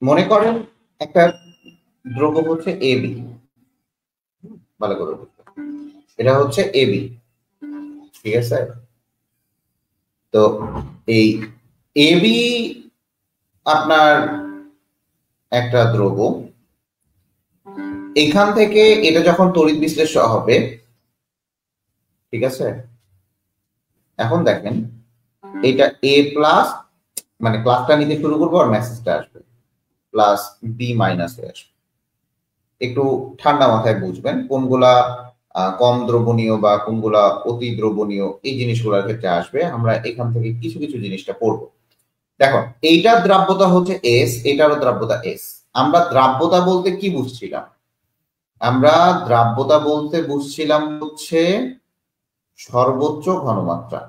মনে করেন একটা দ্রব্য হচ্ছে এবি, ভালো করে বুঝবেন। এটা হচ্ছে এবি, ঠিক আছে? তো এই এবি আপনার একটা দ্রব্য, এখান থেকে এটা যখন তড়িৎ বিশ্লেষ্য হবে, ঠিক আছে? এখন দেখেন এটা এ প্লাস, মানে ক্লাসটা নিতে শুরু করবো আর মেসেজটা আসবে প্লাস বি মাইনাস এ আসবে। একটু ঠান্ডা মাথায় বুঝবেন কোনগুলা কম দ্রবণীয় বা কোনগুলা অতি দ্রবণীয়, এই জিনিসগুলোর ক্ষেত্রে আসবে। আমরা এখান থেকে কিছু কিছু জিনিসটা পড়বো। দেখো, এইটার দ্রাব্যতা হচ্ছে এস, এটারও দ্রাব্যতা এস। আমরা দ্রাব্যতা বলতে কি বুঝছিলাম? আমরা দ্রাব্যতা বলতে বুঝছিলাম হচ্ছে সর্বোচ্চ ঘনমাত্রা।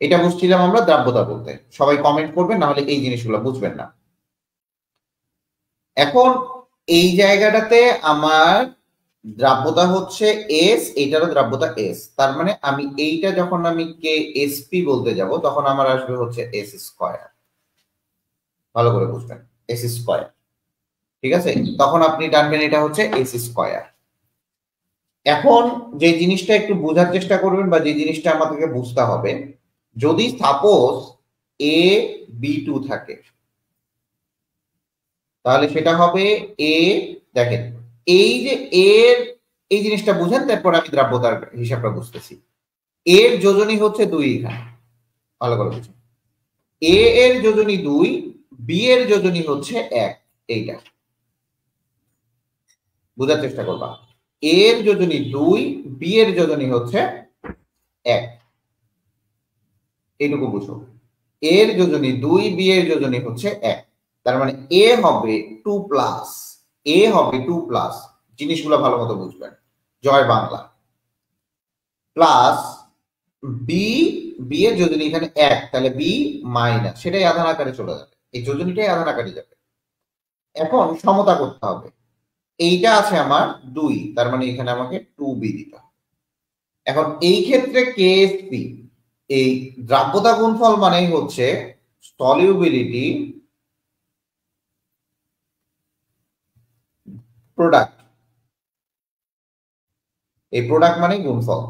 এটা বুঝছিলাম আমরা দ্রাব্যতা বলতে। সবাই কমেন্ট করবেন, না হলে এই জিনিসগুলো বুঝবেন না। এখন এই জায়গাটাতে আমার দ্রাব্যতা হচ্ছে এস, এইটারও দ্রাব্যতা এস। তার মানে আমি এইটা যখন আমি কে এসপি বলতে যাব, তখন আমার আসবে হচ্ছে এস স্কয়ার। ভালো করে বুঝবেন, এস স্কয়ার, ঠিক আছে? তখন আপনি টানবেন এটা হচ্ছে এস স্কয়ার। এখন যে জিনিসটা একটু বোঝার চেষ্টা করবেন বা যে জিনিসটা আমাদেরকে বুঝতে হবে, যদি সাপোজ এ বি টু থাকে, তাহলে সেটা হবে এ, দেখেন এই যে এর, এই জিনিসটা বুঝেন, তারপর আমি দ্রাব্যতার হিসাবটা বুঝতেছি। এর যোজনী হচ্ছে 2 এখানে, ভালো করে বুঝুন। এ এর যোজনী 2, বি এর যোজনী হচ্ছে 1। এইটা বোঝার চেষ্টা করবা। এ এর যোজনী 2, বি এর যোজনী হচ্ছে 1। এইটুকু বুঝো। এর যোজনী 2, বি এর যোজনী হচ্ছে 1। তার মানে এ হবে 2 প্লাস, এ হবে 2 প্লাস, জিনিসগুলো ভালো মতো বুঝবেন, জয় বাংলা। প্লাস বি, বি এর যোজনী এখানে 1, তাহলে বি মাইনাস, সেটাই আধান আকারে চলে যাবে, এই যোজনীটাই আধান আকারে যাবে। এখন সমতা করতে হবে। এইটা আছে আমার 2, তার মানে এখানে আমাকে 2b দিতে হবে। এখন এই ক্ষেত্রে কেএসপি, এই দ্রাব্যতা গুণফল মানেই হচ্ছে সলিউবিলিটি প্রোডাক্ট। এই প্রোডাক্ট মানে গুণফল,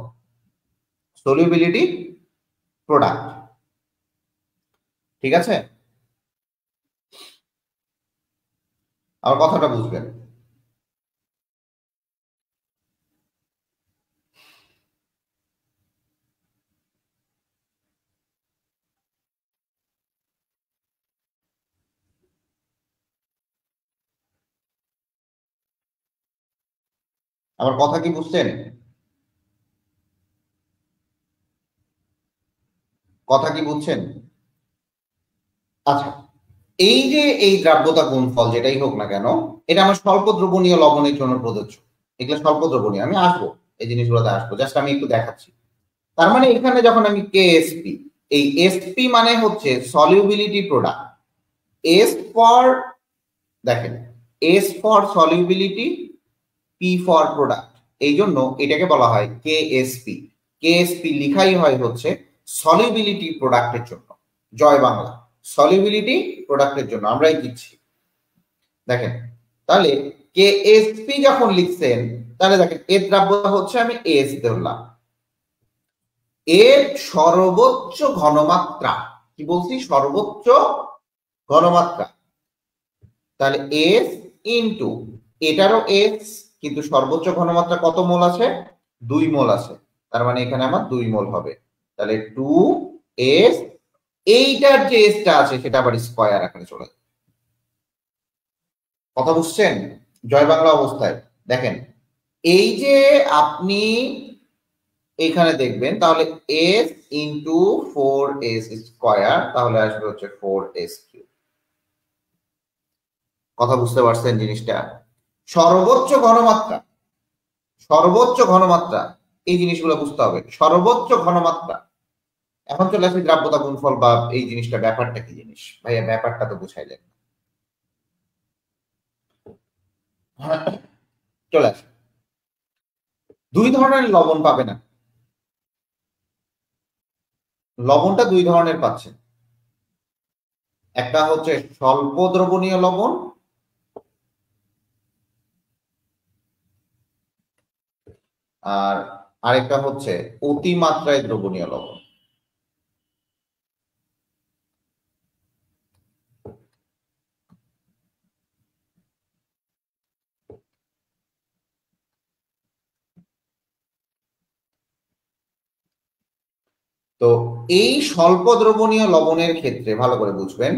সলিউবিলিটি প্রোডাক্ট, ঠিক আছে? আমার কথাটা বুঝবেন। আমার কথা কি বুঝছেন? কথা কি বুঝছেন? আচ্ছা, এই যে এই দ্রাব্যতা গুণফল যেটাই হোক না কেন, এটা আমার স্বল্প দ্রবণীয় লবণের জন্য প্রযোজ্য। এগুলো স্বল্প দ্রবণীয়, আমি আসবো এই জিনিসগুলোতে আসবো, জাস্ট আমি একটু দেখাচ্ছি। তার মানে এখানে যখন আমি কেএসপি, এই এসপি মানে হচ্ছে সলিউবিলিটি প্রোডাক্ট। এস ফর, দেখেন, S for solubility, P for product, এই জন্য এটাকে বলা হয় কেএসপি। কেএসপি লিখাই হয় হচ্ছে সলিউবিলিটি প্রোডাক্টের জন্য। জয় বাংলা, সলিউবিলিটি প্রোডাক্টের জন্য আমরাই দিচ্ছি। দেখেন, তাহলে কেএসপি যখন লিখছেন, তাহলে দেখেন এর দ্রাব্যতা হচ্ছে, আমি এস ধরলাম, এর সর্বোচ্চ ঘনমাত্রা, কি বলছি, সর্বোচ্চ ঘনমাত্রা। তাহলে এস ইন্টু, এটারও এস, কিন্তু সর্বোচ্চ ঘনমাত্রা কত মোল আছে? 2 মোল আছে। তার মানে এখানে আমার 2 মোল হবে। তাহলে 2s, এইটার যে এসটা আছে সেটা আবার স্কয়ার আকারে চলে যাবে। কথা বুঝছেন? জয় বাংলা অবস্থায় দেখেন, এই যে আপনি এখানে দেখবেন, তাহলে এস ইন্টু 4s স্কয়ার, তাহলে আসবে হচ্ছে 4s কিউব। কথা বুঝতে পারছেন জিনিসটা? সর্বোচ্চ ঘনমাত্রা, সর্বোচ্চ ঘনমাত্রা, এই জিনিসগুলো বুঝতে হবে, সর্বোচ্চ ঘনমাত্রা। এখন চলে আসি দ্রাব্যতা গুণফল বা এই জিনিসটা, ব্যাপারটা কি জিনিস ভাইয়া, ব্যাপারটা তো বুঝাইলেন। চলে আসি, 2 ধরনের লবণ পাবে না। লবণটা দুই ধরনের পাচ্ছেন, একটা হচ্ছে স্বল্প দ্রবণীয় লবণ, আর আরেকটা হচ্ছে অতিমাত্রায় দ্রবণীয় লবণ। তো এই স্বল্প দ্রবণীয় লবণের ক্ষেত্রে ভালো করে বুঝবেন,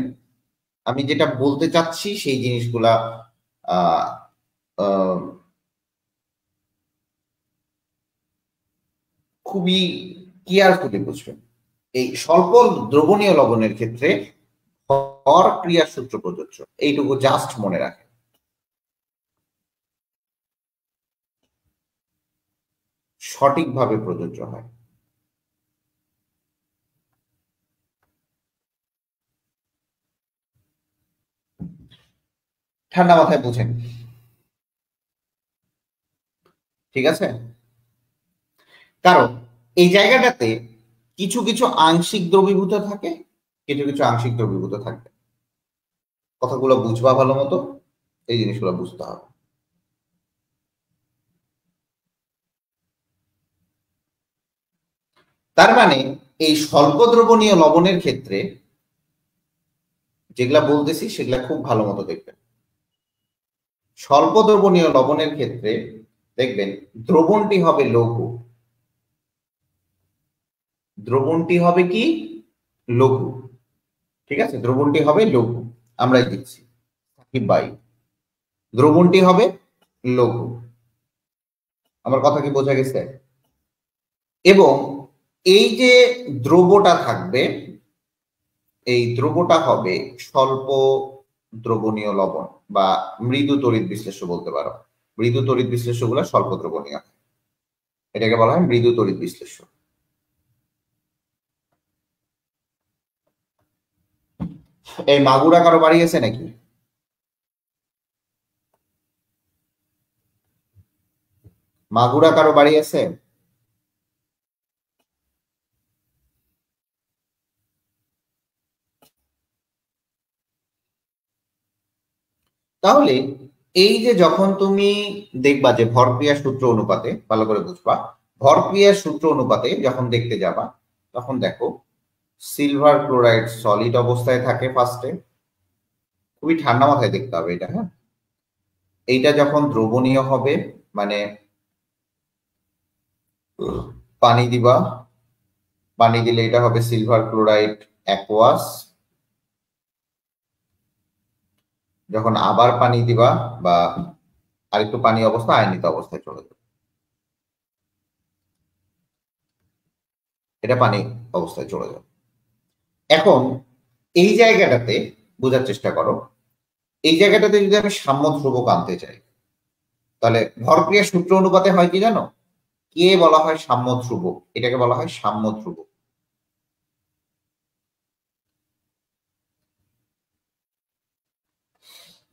আমি যেটা বলতে চাচ্ছি সেই জিনিসগুলা আহ আহ, খুবই কেয়ারফুলি বুঝবেন। এই স্বল্প দ্রবণীয় লবণের ক্ষেত্রে ভর ক্রিয়ার সূত্র প্রযোজ্য, এইটুকু জাস্ট মনে রাখেন। সঠিকভাবে প্রযোজ্য হয়। ঠান্ডা মাথায় বুঝেন, ঠিক আছে? কারণ এই জায়গাটাতে কিছু কিছু আংশিক দ্রবীভূত থাকে, কিছু কিছু আংশিক দ্রবীভূত থাকবে। কথাগুলো বুঝবা ভালো মতো, এই জিনিসগুলো বুঝতে হবে। তার মানে এই স্বল্প দ্রবণীয় লবণের ক্ষেত্রে যেগুলা বলতেছি সেগুলা খুব ভালো মতো দেখবেন। স্বল্প দ্রবণীয় লবণের ক্ষেত্রে দেখবেন দ্রবণটি হবে লঘু। দ্রবণটি হবে কি? লঘু। ঠিক আছে, দ্রবণটি হবে লঘু। আমরাই দিচ্ছি বাই, দ্রবণটি হবে লঘু। আমার কথা কি বোঝা গেছে? এবং এই যে দ্রবটা থাকবে, এই দ্রবটা হবে স্বল্প দ্রবণীয় লবণ বা মৃদু তড়িৎ বিশ্লেষ্য বলতে পারো। মৃদু তড়িৎ বিশ্লেষ্য গুলো স্বল্প দ্রবণীয়, এটাকে বলা হয় মৃদু তড়িৎ বিশ্লেষ্য। এই মাগুরা কারো বাড়ি আছে নাকি? মাগুরা কারো বাড়ি আছে? তাহলে এই যে যখন তুমি দেখবা যে ভরক্রিয়ার সূত্র অনুপাতে, ভালো করে বুঝবা, ভরক্রিয়ার সূত্র অনুপাতে যখন দেখতে যাবা তখন দেখো সিলভার ক্লোরাইড সলিড অবস্থায় থাকে ফার্স্টে। খুবই ঠান্ডা মাথায় দেখতে হবে এটা, হ্যাঁ। এইটা যখন দ্রবণীয় হবে, মানে পানি দিবা, পানি দিলে এটা হবে সিলভার ক্লোরাইড অ্যাকোয়াস। যখন আবার পানি দিবা বা আরেকটু পানি অবস্থা আয়নিত অবস্থায় চলে যাবে, এটা পানি অবস্থায় চলে যাবে। এখন এই জায়গাটাতে বোঝার চেষ্টা করো, এই জায়গাটাতে যদি আমি সাম্য ধ্রুবক আনতে চাই তাহলে ভরক্রিয়ার সূত্র অনুপাতে হয় কি জানো? কে বলা হয় সাম্য ধ্রুবক, এটাকে বলা হয় সাম্য ধ্রুবক।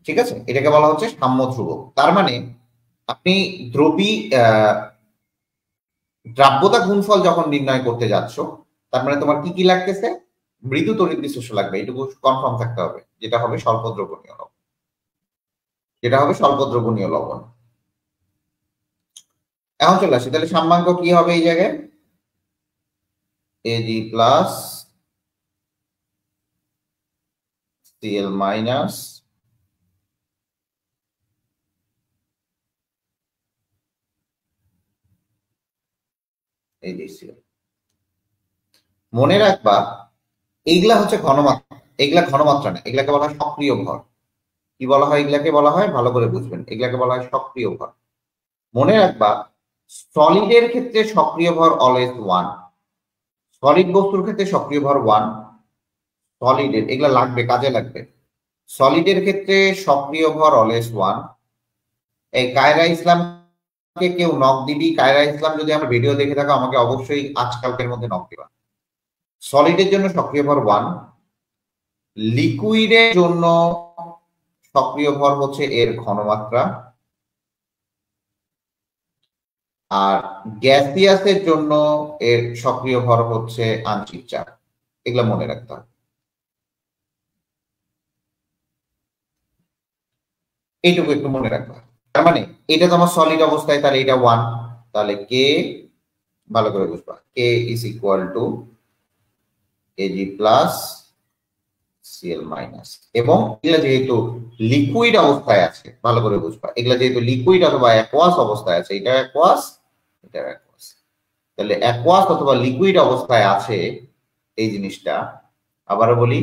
ঠিক আছে, এটাকে বলা হচ্ছে সাম্য ধ্রুবক। তার মানে আপনি দ্রবী দ্রাব্যতা গুণফল যখন নির্ণয় করতে যাচ্ছ, তার মানে তোমার কি কি লাগতেছে? মৃদু তড়িৎ বিশ্লেষ্য লাগবে, এটুকু কনফার্ম থাকতে হবে, যেটা হবে স্বল্প দ্রবণীয় লবণ, যেটা হবে স্বল্প দ্রবণীয় লবণ। এখন চলে আসি, তাহলে সাম্যাঙ্ক কি হবে এই জায়গায়? AG plus CL minus AG CL. মনে রাখবা এইগুলা হচ্ছে ঘনমাত্রা, এগুলা ঘনমাত্রা না, এগুলাকে বলা হয় সক্রিয় ভর। কি বলা হয় এগুলাকে? বলা হয়, ভালো করে বুঝবেন, এগুলাকে বলা হয় সক্রিয় ভর। মনে রাখবা সলিডের ক্ষেত্রে সক্রিয় ভর অলওয়েজ 1, সলিড বস্তুর ক্ষেত্রে সক্রিয় ভর 1। সলিডের এগুলা লাগবে, কাজে লাগবে। সলিডের ক্ষেত্রে সক্রিয় ভর অলওয়েজ 1। এই কায়রা ইসলামকে কেউ নক দিবি, কায়রা ইসলাম যদি আমার ভিডিও দেখে থাকো আমাকে অবশ্যই আজকালকের মধ্যে নক দিবা। সলিডের জন্য সক্রিয় ভর 1, লিকুইডের জন্য সক্রিয় ভর হচ্ছে এর ঘনমাত্রা, আর গ্যাসিয়াসের জন্য এর সক্রিয় ভর হচ্ছে আংশিক চাপ। এগুলা মনে রাখতে হবে। এইটুকু একটু মনে রাখবা। তার মানে এটা তো আমার সলিড অবস্থায়, তাহলে এটা 1, তাহলে কে, ভালো করে বুঝবা, K is equal to Ag plus Cl minus. এবং এগুলা যেহেতু লিকুইড অবস্থায় আছে, ভালো করে বুঝবা, এগুলা যেহেতু লিকুইড অথবা অ্যাকোয়াস অবস্থায় আছে, এটা অ্যাকোয়াস, এটা অ্যাকোয়াস, তাহলে অ্যাকোয়াস অথবা লিকুইড অবস্থায় আছে এই জিনিসটা, আবারও বলি,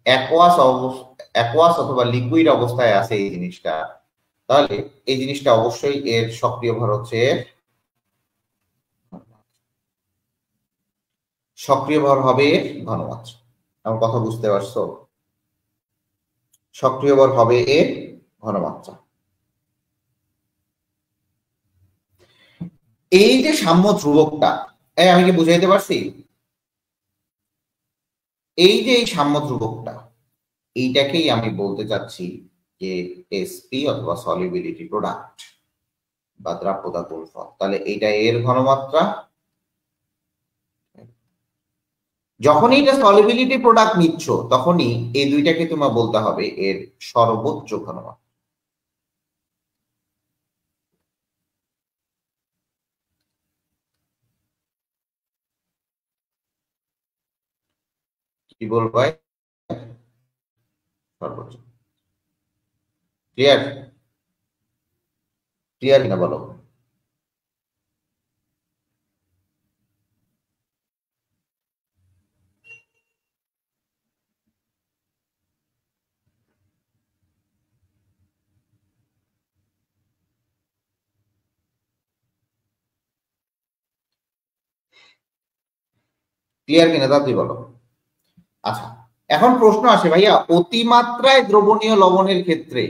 অ্যাকোয়াস অথবা লিকুইড অবস্থায় আছে এই জিনিসটা, তাহলে এই জিনিসটা অবশ্যই এর সক্রিয় ভর হচ্ছে, সক্রিয় ভর হবে ঘনমাত্রা। আমার কথা বুঝতে পারছো? সক্রিয় ভর হবে এর ঘনমাত্রা। এই যে সাম্য ধ্রুবকটা, আমি কি বুঝাইতে পারছি? এই যে এই সাম্য ধ্রুবকটা, এইটাকেই আমি বলতে চাচ্ছি যে এসপি অথবা সলিবিলিটি প্রোডাক্ট বা দ্রাব্যতা গুণফল। তাহলে এইটা এর ঘনমাত্রা, যখনই এটা সলিবিলিটি প্রোডাক্ট নিচ্ছ তখনই এই দুইটাকে তোমার বলতে হবে এর সর্বোচ্চ ঘনমাত্রা। কি বলবো? সর্বোচ্চ। ক্লিয়ার? ক্লিয়ার কিনা বলো? ক্লিয়ার কিনা তা তুই বলো। আচ্ছা, এখন প্রশ্ন আসে ভাইয়া, অতিমাত্রায় দ্রবণীয় লবণের ক্ষেত্রে,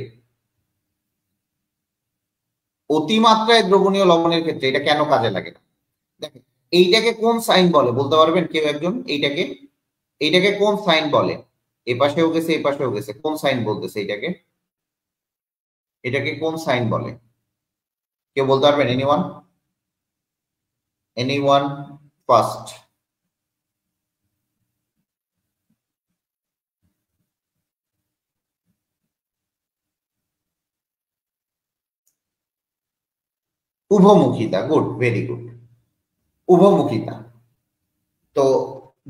অতিমাত্রায় দ্রবণীয় লবণের ক্ষেত্রে এটা কেন কাজে লাগে না? দেখেন, এইটাকে কোন সাইন বলে বলতে পারবেন কেউ একজন? এইটাকে, এইটাকে কোন সাইন বলে? এ পাশেও গেছে, এ পাশেও গেছে, কোন সাইন বলতেছে এটাকে? এটাকে কোন সাইন বলে? কেউ বলতে পারবেন? এনিওয়ান? Anyone first? উভমুখিতা। Good, very good. উভমুখিতা। তো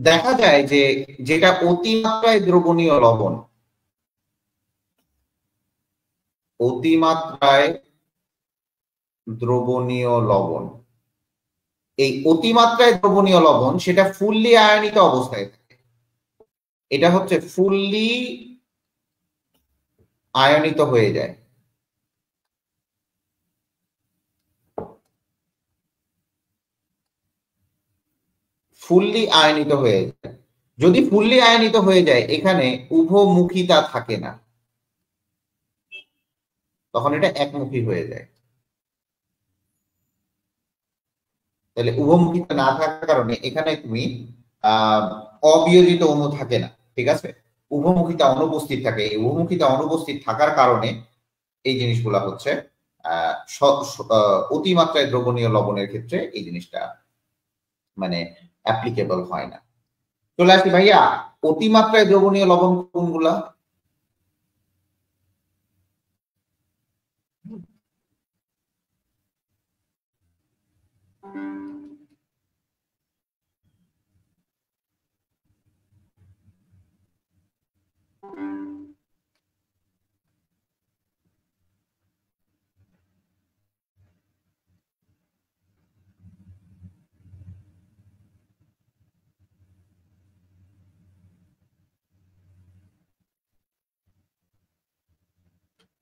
দেখা যায় যে যেটা অতিমাত্রায় দ্রবণীয় লবণ, অতিমাত্রায় দ্রবণীয় লবণ, এই অতিমাত্রায় দ্রবণীয় লবণ সেটা ফুললি আয়নিত অবস্থায় থাকে। এটা হচ্ছে ফুললি আয়নিত হয়ে যায়। ফুললি আয়নিত হয়ে যায়। যদি ফুললি আয়নিত হয়ে যায়, এখানে উভমুখিতা থাকে না, তখন এটা একমুখী হয়ে যায়। তাহলে উভমুখিতা না থাকার কারণে এখানে তুমি অবিয়োজিত অণু থাকে না, ঠিক আছে? উভমুখিতা অনুপস্থিত থাকে। এই উভমুখিতা অনুপস্থিত থাকার কারণে এই জিনিসগুলা হচ্ছে অতিমাত্রায় দ্রবণীয় লবণের ক্ষেত্রে এই জিনিসটা মানে অ্যাপ্লিকেবল হয় না। চলে আসি ভাইয়া, অতিমাত্রায় দ্রবণীয় লবণ কোনগুলা?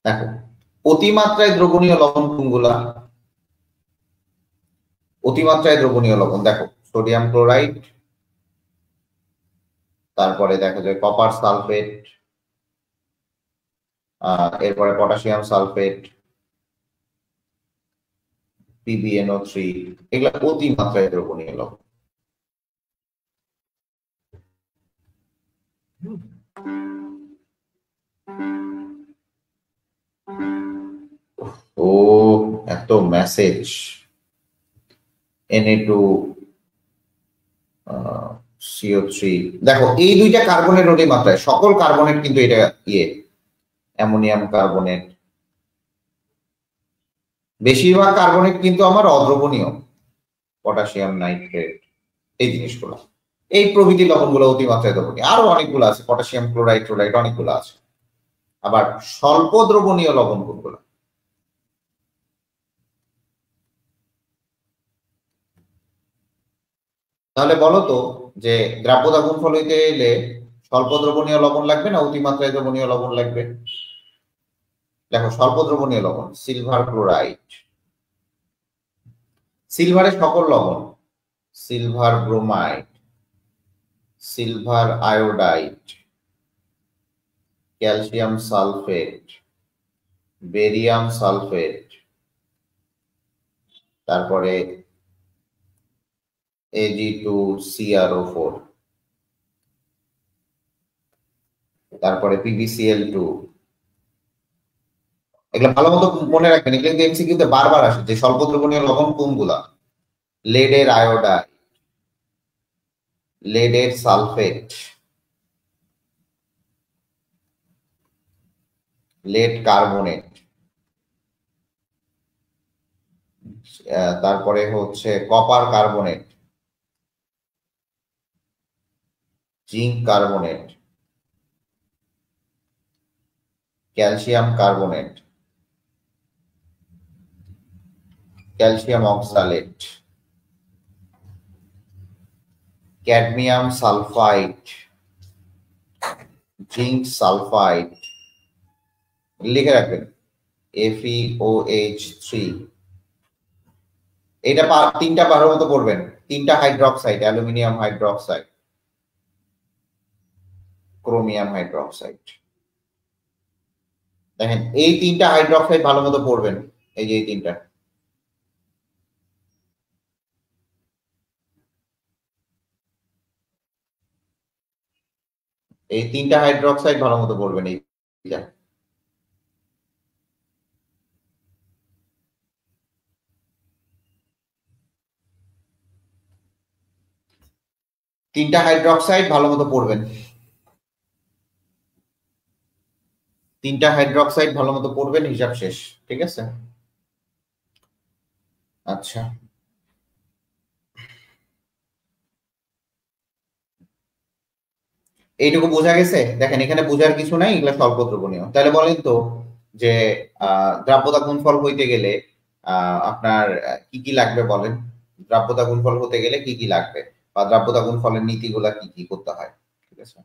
দেখো, অতিমাত্রায় দ্রবণীয় লবণ কোনগুলা? অতিমাত্রায় দ্রবণীয় লবণ দেখো, সোডিয়াম ক্লোরাইড, তারপরে দেখা যায় কপার সালফেট, এরপরে পটাশিয়াম সালফেট, PbNO3, এগুলা অতিমাত্রায় দ্রবণীয় লবণ। ও, এত মেসেজ। Na2 CO3। দেখো এই দুইটা কার্বনের অতিমাত্রায়, সকল কার্বনেট কিন্তু এটা অ্যামোনিয়াম কার্বনেট, বেশিরভাগ কার্বনেট কিন্তু আমার অদ্রবণীয়, পটাশিয়াম নাইট্রেট, এই জিনিসগুলো, এই প্রভৃতি লবণগুলো অতিমাত্রায় দ্রবণীয়। আরো অনেকগুলো আছে, পটাশিয়াম ক্লোরাইড ক্লোরাইড অনেকগুলো আছে। আবার স্বল্প দ্রবণীয় লবণ কোনগুলো? তাহলে বলো তো যে দ্রাব্যতা গুণফল হইতে এলে স্বল্প দ্রবণীয় লবণ লাগবে না অতিমাত্রায় দ্রবণীয় লবণ লাগবে? দেখো স্বল্প দ্রবণীয় লবণ, সিলভার ক্লোরাইড, সিলভারের সকল লবণ, silver bromide, silver iodide, calcium sulphate, barium sulphate, তারপরে Ag2CrO4, তারপরে PbCl2। এগুলো ভালো মতো মনে রাখবেন, এগুলো কিন্তু এমসিকিউতে বারবার আসে যে স্বল্প দ্রবণীয় লবণ কোনগুলা। লেডের আয়োডাইড, লেডের সালফেট, লেড কার্বনেট, তারপরে হচ্ছে copper carbonate, zinc carbonate, calcium carbonate, calcium oxalate, cadmium sulphide, zinc sulphide, লিখে রাখবেন FeOH3। এটা তিনটা ভালো মতো পড়বেন, তিনটা hydroxide, aluminium hydroxide, chromium hydroxide. দেখেন এই তিনটা হাইড্রক্সাইড ভালো মতো পড়বেন, এই যে এই তিনটা। এই তিনটা হাইড্রক্সাইড ভালো মতো পড়বেন। তিনটা হাইড্রক্সাইড ভালো মতো পড়বেন, তিনটা হাইড্রক্সাইড ভালো মতো পড়বেন, হিসাব শেষ। ঠিক আছে, আচ্ছা এইটুকু বোঝা গেছে। দেখেন এখানে বোঝার কিছু নাই, এগুলো স্বল্প দ্রবণীয়। তাহলে বলেন তো যে দ্রাব্যতা গুণফল হইতে গেলে আপনার কি কি লাগবে বলেন? দ্রাব্যতা গুণফল হতে গেলে কি কি লাগবে, বা দ্রাব্যতা গুণফলের নীতিগুলা কি কি করতে হয়? ঠিক আছে,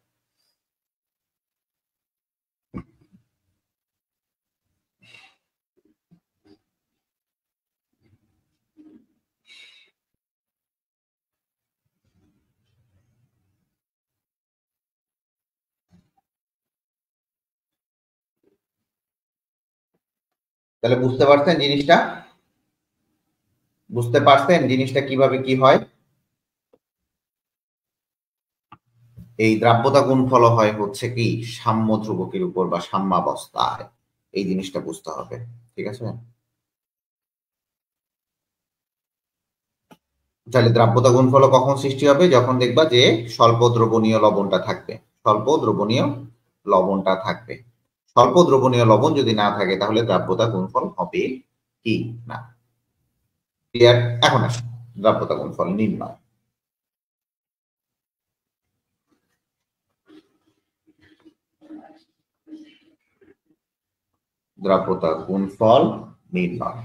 তাহলে বুঝতে পারছেন জিনিসটা? বুঝতে পারছেন জিনিসটা কিভাবে কি হয়? এই দ্রাব্যতা গুণফল হয় হচ্ছে কি সাম্য ধ্রুবকের উপর বা সাম্যাবস্থায়, এই জিনিসটা বুঝতে হবে। ঠিক আছে, তাহলে দ্রাব্যতা গুণফল কখন সৃষ্টি হবে? যখন দেখবা যে স্বল্প দ্রবণীয় লবণটা থাকবে, স্বল্প দ্রবণীয় লবণটা থাকবে। স্বল্প দ্রবণীয় লবণ যদি না থাকে তাহলে দ্রাব্যতা গুণফল হবে কি না। ক্লিয়ার? এখন আসুন দ্রাব্যতা গুণফল নির্ণয়। দ্রাব্যতা গুণফল নির্ণয়।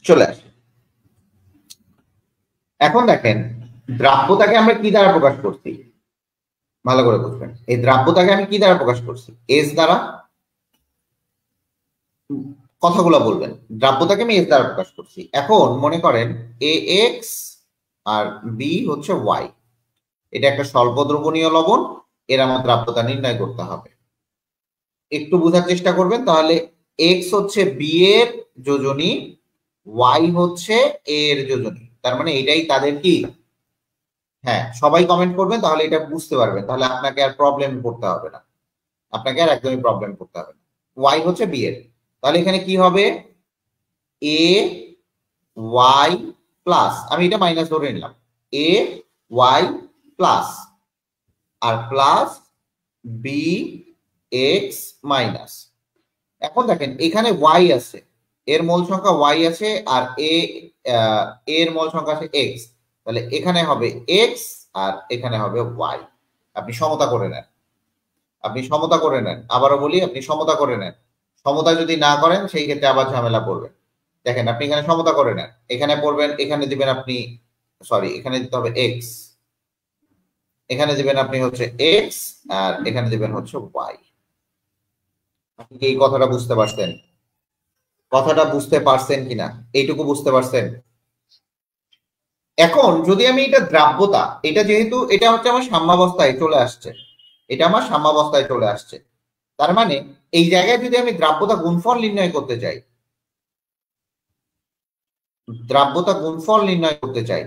চলে আসে, এখন দেখেন দ্রাব্যতাকে আমরা কি দ্বারা প্রকাশ করছি, ভালো করে বুঝবেন। এই দ্রাব্যতাকে আমি কি দ্বারা প্রকাশ করছি? এস দ্বারা। কথাগুলো বলবেন, দ্রাব্যতাকে আমি এস দ্বারা প্রকাশ করছি। এখন মনে করেন এ এক্স আর বি হচ্ছে ওয়াই, এটা একটা স্বল্প দ্রবণীয় লবণ, এর আমার দ্রাব্যতা নির্ণয় করতে হবে। একটু বোঝার চেষ্টা করবেন, তাহলে এক্স হচ্ছে বি এর যোজনী, ওয়াই হচ্ছে এ এর যোজনী, তার মানে এটাই তাদের কি, হ্যাঁ সবাই কমেন্ট করবেন তাহলে এটা বুঝতে পারবেন, তাহলে আপনাকে আর প্রবলেম করতে হবে না, আপনাকে আর একদমই প্রবলেম করতে হবে না। ওয়াই হচ্ছে বি এর, তাহলে এখানে কি হবে, এ ওয়াই প্লাস, আমি এটা মাইনাস ধরে নিলাম, A Y plus R plus B x minus. এখন দেখেন এখানে ওয়াই আছে, এর মূল সংখ্যা ওয়াই আছে, আর এর মূল সংখ্যা আছে এক্স, তাহলে এখানে হবে এক্স আর এখানে হবে ওয়াই। আপনি সমতা করে নেন, আপনি সমতা করে নেন, আবারও বলি আপনি সমতা করে নেন। সমতা যদি না করেন সেই ক্ষেত্রে আবার ঝামেলা পড়বেন। দেখেন আপনি এখানে সমতা করে নেন, এখানে পড়বেন, এখানে দিবেন আপনি, সরি এখানে দিতে হবে এক্স, এখানে দিবেন আপনি হচ্ছে এক্স, আর এখানে দিবেন হচ্ছে ওয়াই। আপনি কি এই কথাটা বুঝতে পারছেন? কথাটা বুঝতে পারছেন কিনা, এইটুকু বুঝতে পারছেন? এখন যদি আমি এটা দ্রাব্যতা, এটা যেহেতু এটা হচ্ছে আমার সাম্যাবস্থায় চলে আসছে, এটা আমার সাম্যাবস্থায় চলে আসছে, তার মানে এই জায়গায় যদি আমি দ্রাব্যতা গুণফল নির্ণয় করতে চাই, দ্রাব্যতা গুণফল নির্ণয় করতে চাই,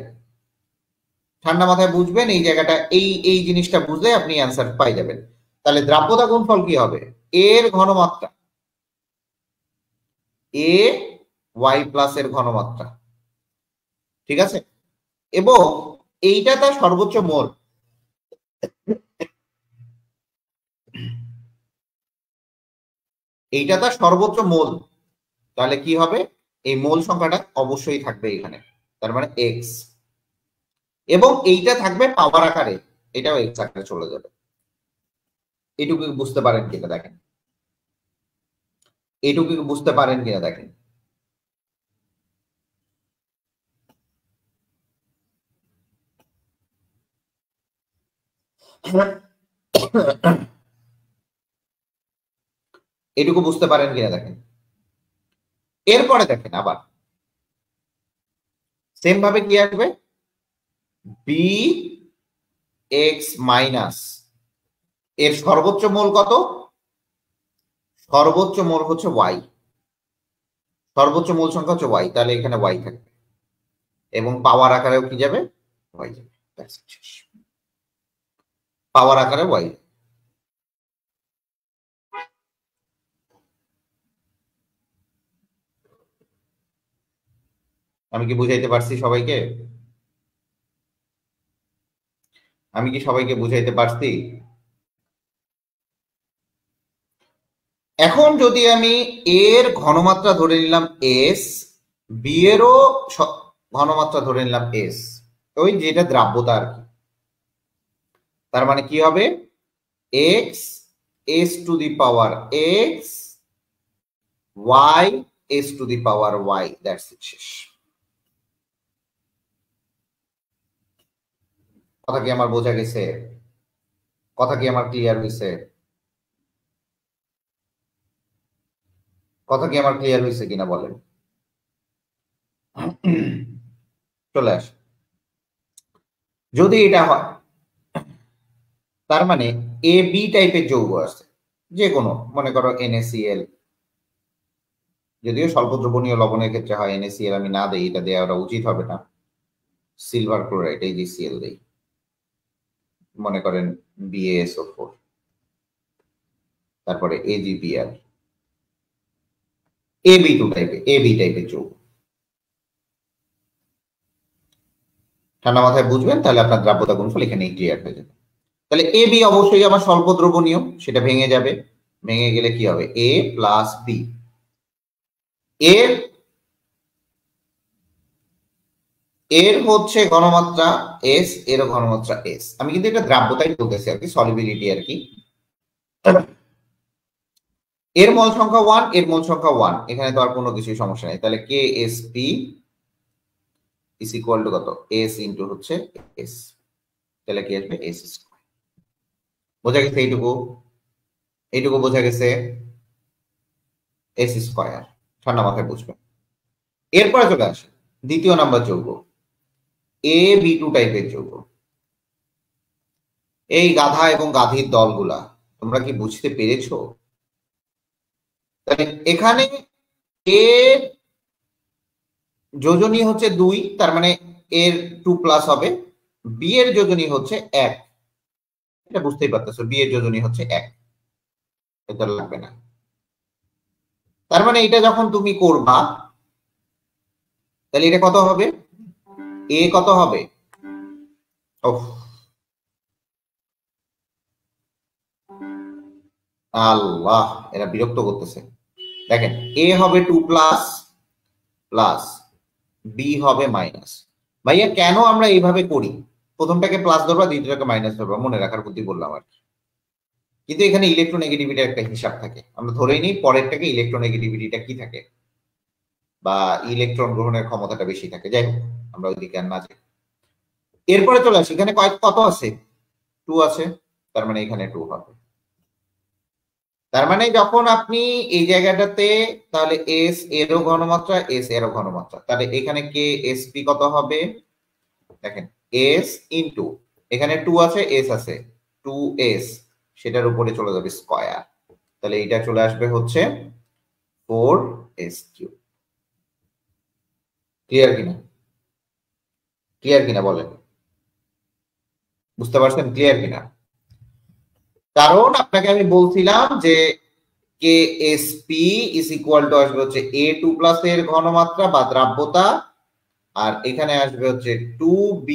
ঠান্ডা মাথায় বুঝবেন এই জায়গাটা, এই জিনিসটা বুঝলে আপনি অ্যান্সার পাই যাবেন। তাহলে দ্রাব্যতা গুণফল কি হবে, এর ঘনমাত্রা, এ ওয়াই প্লাস এর ঘনমাত্রা, ঠিক আছে, এবং এইটা তার সর্বোচ্চ মোল, এইটা তার সর্বোচ্চ মোল, তাহলে কি হবে, এই মোল সংখ্যাটা অবশ্যই থাকবে এখানে, তার মানে এক্স, এবং এইটা থাকবে পাওয়ার আকারে, এটাও এক্স আকারে চলে যাবে। এটুকু বুঝতে পারেন কিনা দেখেন, এটুকু বুঝতে পারেন কিনা দেখেন। এটুকু বুঝতে পারেন কিনা দেখেন। এরপরে দেখেন আবার সেম ভাবে কি আসবে, বি এক্স মাইনাস, এর সর্বোচ্চ মোল কত, সর্বোচ্চ মোল হচ্ছে ওয়াই, সর্বোচ্চ মোল সংখ্যা হচ্ছে ওয়াই, তাহলে এখানে ওয়াই থাকবে, এবং পাওয়ার আকারেও কি যাবে, ওয়াই যাবে, পাওয়ার আকারে ওয়াই। আমি কি বুঝাইতে পারছি সবাইকে, আমি কি সবাইকে বুঝাইতে পারছি? এখন যদি আমি এর ঘনমাত্রা ধরে নিলাম এস, বি এরও ঘনমাত্রা ধরে নিলাম এস, ওই যেটা দ্রাব্যতা আর কি, তার মানে কি হবে, X S to the power X Y S to the power Y, that's it, শেষ। কথা কি আমার বোঝা গেছে? কথা কি আমার ক্লিয়ার হয়েছে? কথা কি আমার ক্লিয়ার হয়েছে কিনা বলেন। চলে আস, যদি এটা হয় তার মানে এ বি টাইপের যৌগ আছে, যে কোনো, মনে করো NaCl, যদিও স্বল্প দ্রবণীয় লবণের ক্ষেত্রে হয় NaCl, আমি না দেই, এটা দেওয়া উচিত হবে না, সিলভার ক্লোরাইড AgCl দেই, মনে করেন BaSO4, তারপরে AgBr, AB টাইপের যৌগ, ঠান্ডা মাথায় বুঝবেন, তাহলে আপনার দ্রাব্যতা গুণফল এখানেই ক্লিয়ার হয়ে যাবে। তাহলে AB অবশ্যই আমার স্বল্প দ্রবণীয়, সেটা ভেঙে যাবে, ভেঙে গেলে কি হবে, A প্লাস বি, এর এর হচ্ছে ঘনমাত্রা এস, এর ঘনমাত্রা এস, আমি কিন্তু এটা দ্রাব্যতাই বলতেছি আর কি, সলিবিলিটি আর কি। এর মোল সংখ্যা 1, এর মোল সংখ্যা 1, এখানে তো আর কোনো কিছুই সমস্যা নেই, তাহলে KSP ইজ ইকুয়াল টু কত, এস ইনটু হচ্ছে এস, তাহলে কি আসবে, এস স্কয়ার। বোঝা গেছে এইটুকু, এইটুকু বোঝা গেছে, এস স্কয়ার, ঠান্ডা মাথায় বুঝবেন। এরপরে চলে আসে দ্বিতীয় নাম্বার যৌগ, AB2 টাইপের যৌগ, এই গাধা এবং গাধীর দলগুলা, তোমরা কি বুঝতে পেরেছো? এখানে এর যোজনী হচ্ছে 2, তার মানে এর 2 প্লাস হবে। বি এর যোজনী হচ্ছে 1, এটা বুঝতেই পারতেছো, বি এর যোজনী হচ্ছে 1, এটা লাগবে না। তার মানে এটা যখন তুমি করবা তাহলে এটা কত হবে? এ কত হবে? আল্লাহ, এরা বিরক্ত করতেছে। দেখেন, এ হবে 2 প্লাস প্লাস, বি হবে মাইনাস। ভাইয়া কেন আমরা এইভাবে করি? প্রথমটাকে প্লাস ধরবা, দ্বিতীয়টাকে মাইনাস ধরবা, মনে রাখার বুদ্ধি বললাম আর কি। কিন্তু এখানে ইলেকট্রোনেগেটিভিটির একটা হিসাব থাকে, আমরা ধরেই নিই পরেরটাকে ইলেকট্রোনেগেটিভিটিটা কি থাকে, বা ইলেকট্রন গ্রহণের ক্ষমতাটা বেশি থাকে। যাই হোক, আমরা ওইদিকে আর না যাই। এরপরে চলে আসি, এখানে কত আছে? 2 আছে, তার মানে এখানে 2 হবে। তার মানে যখন আপনি এই জায়গাটাতে, তাহলে এস এরও ঘনমাত্রা, এস এরও ঘনমাত্রা, তাহলে এখানে কে এস পি কত হবে? দেখেন, এস ইন্টু এখানে 2 আছে, এস আছে, 2s, সেটার উপরে চলে যাবে স্কয়ার, তাহলে এটা চলে আসবে হচ্ছে 4s3। ক্লিয়ার কিনা? ক্লিয়ার কিনা বলেন, বুঝতে পারছেন ক্লিয়ার কিনা? কারণ আপনাকে আমি বলছিলাম যে K S P is equal two আসবে হচ্ছে এ 2 প্লাস এর ঘনমাত্রা বা দ্রাব্যতা, আর এখানে আসবে হচ্ছে 2b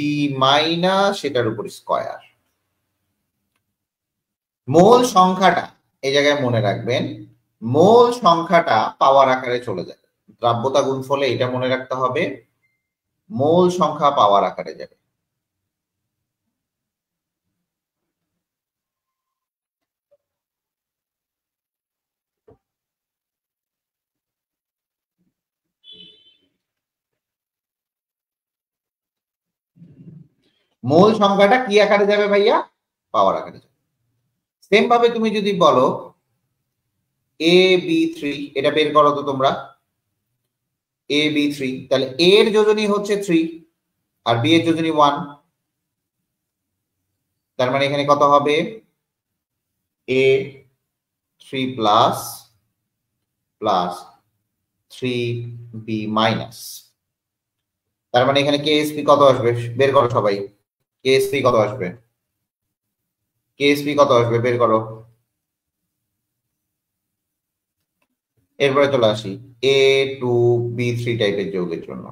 মাইনাস সেটার উপর স্কয়ার। মোল সংখ্যাটা এই জায়গায় মনে রাখবেন, মোল সংখ্যাটা পাওয়ার আকারে চলে যায়। দ্রাব্যতা গুণফলে এটা মনে রাখতে হবে, মোল সংখ্যা পাওয়ার আকারে যাবে। মোল সংখ্যাটা কি আকারে যাবে ভাইয়া? পাওয়ার আকারে যাবে। সেম ভাবে তুমি যদি বলো এ বি 3, এটা বের করো তো তোমরা, এ বি 3, তাহলে এ এর যোজনী হচ্ছে 3 আর বি এর যোজনী 1, তার মানে এখানে কত হবে? এ 3 প্লাস প্লাস 3b মাইনাস, তার মানে এখানে কেএসপি কত আসবে? বের করো সবাই, কেএসপি কত আসবে? কেএসপি কত আসবে বের করো। এরপরে চলে আসি এ টু বি 3 টাইপের যৌগের জন্য,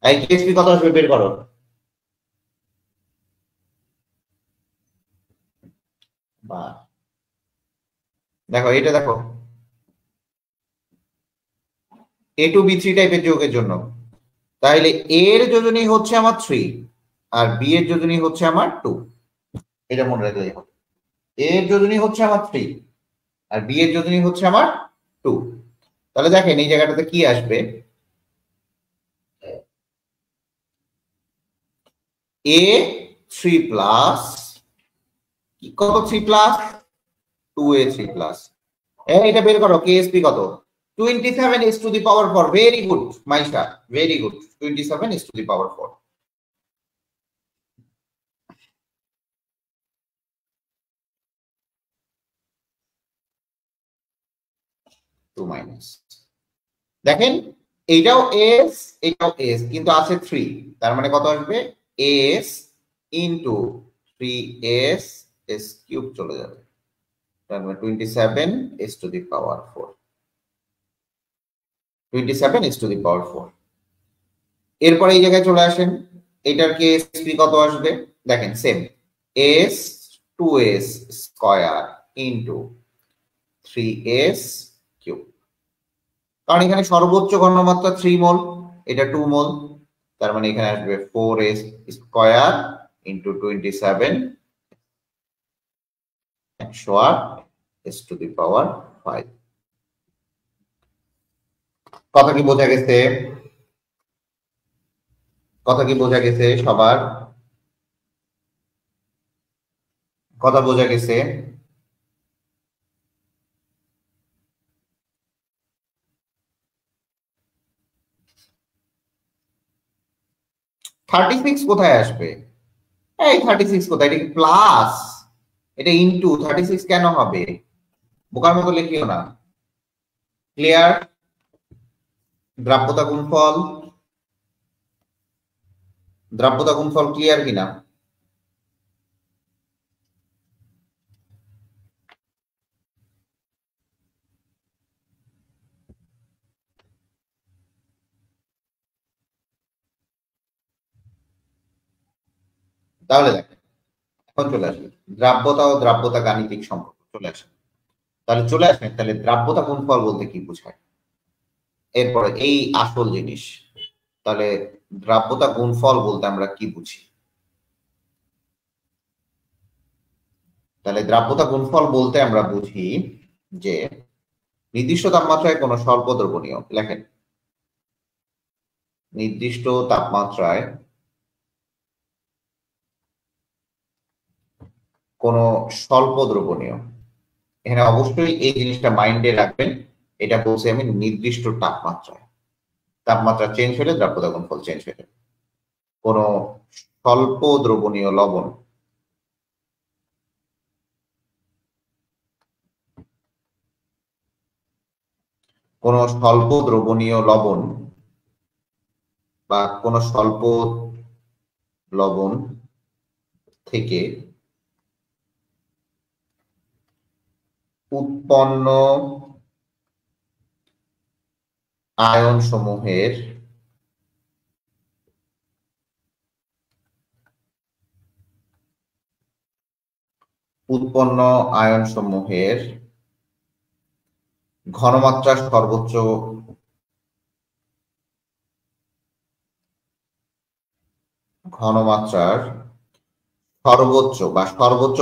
এই কেএসপি কত আসবে বের করো। বা দেখো, এটা দেখো, এ টু বি 3 টাইপের যৌগের জন্য, তাহলে এ এর যোজনী হচ্ছে আমার 3 আর বি এর যোজনী হচ্ছে আমার 2, এটা মনে রাখলেই হবে। এ এর যোজনী হচ্ছে আমার 3 আর বি এর যোজনী হচ্ছে আমার 2, তাহলে দেখেন এই জায়গাটাতে কি আসবে? এ 3 প্লাস, কত 3 প্লাস? 2a3 প্লাস, এটা বের করো কেএসপি কত? 27 is to the power 4, very good my star, very good, 27 is to the power 4। 2 minus, দেখেন এইটাও এস, এটাও এস, কিন্তু আছে 3, তার মানে কত আসবে? S into 3s S cube চলে যাবে, তার মানে 27 is to the power 4, 27 is to the power 4। এরপরে এই জায়গায় চলে আসেন, এটার কেএসপি কত আসবে? দেখেন same, S 2s square into 3s cube, কারণ এখানে সর্বোচ্চ ঘনমাত্রা 3 মোল, এটা 2 মোল, তার মানে এখানে আসবে 4s square into 27 108 s to the power 5। কথা কি বোঝা গেছে? কথা কি বোঝা গেছে সবার? কথা বোঝা গেছে? 36 কোথায় আসবে? এই 36 কোথায়? এটা কি প্লাস? এটা ইনটু 36 কেন হবে? বোকার মতো লিখিও না। ক্লিয়ার? দ্রাব্যতা গুণফল, দ্রাব্যতা গুণফল ক্লিয়ার কিনা? তাহলে দেখ, এখন চলে আসবে দ্রাব্যতা ও দ্রাব্যতা গাণিতিক সম্পর্ক চলে আসে। তাহলে চলে আসবে, তাহলে দ্রাব্যতা গুণফল বলতে কি বোঝায়? এরপরে এই আসল জিনিস, তাহলে দ্রাব্যতা গুণফল বলতে আমরা কি বুঝি? তাহলে দ্রাব্যতা গুণফল বলতে আমরা বুঝি যে নির্দিষ্ট তাপমাত্রায় কোনো স্বল্প দ্রবণীয়, লেখেন নির্দিষ্ট তাপমাত্রায় কোনো স্বল্প দ্রবণীয়, এখানে অবশ্যই এই জিনিসটা মাইন্ডে রাখবেন, এটা বলছি আমি নির্দিষ্ট তাপমাত্রায়, তাপমাত্রা চেঞ্জ হলে দ্রাব্যতা গুণফল চেঞ্জ হয়ে যাবে। কোনো স্বল্প দ্রবণীয় লবণ, কোনো স্বল্প দ্রবণীয় লবণ বা কোনো স্বল্প লবণ থেকে উৎপন্ন আয়ন সমূহের ঘনমাত্রা সর্বোচ্চ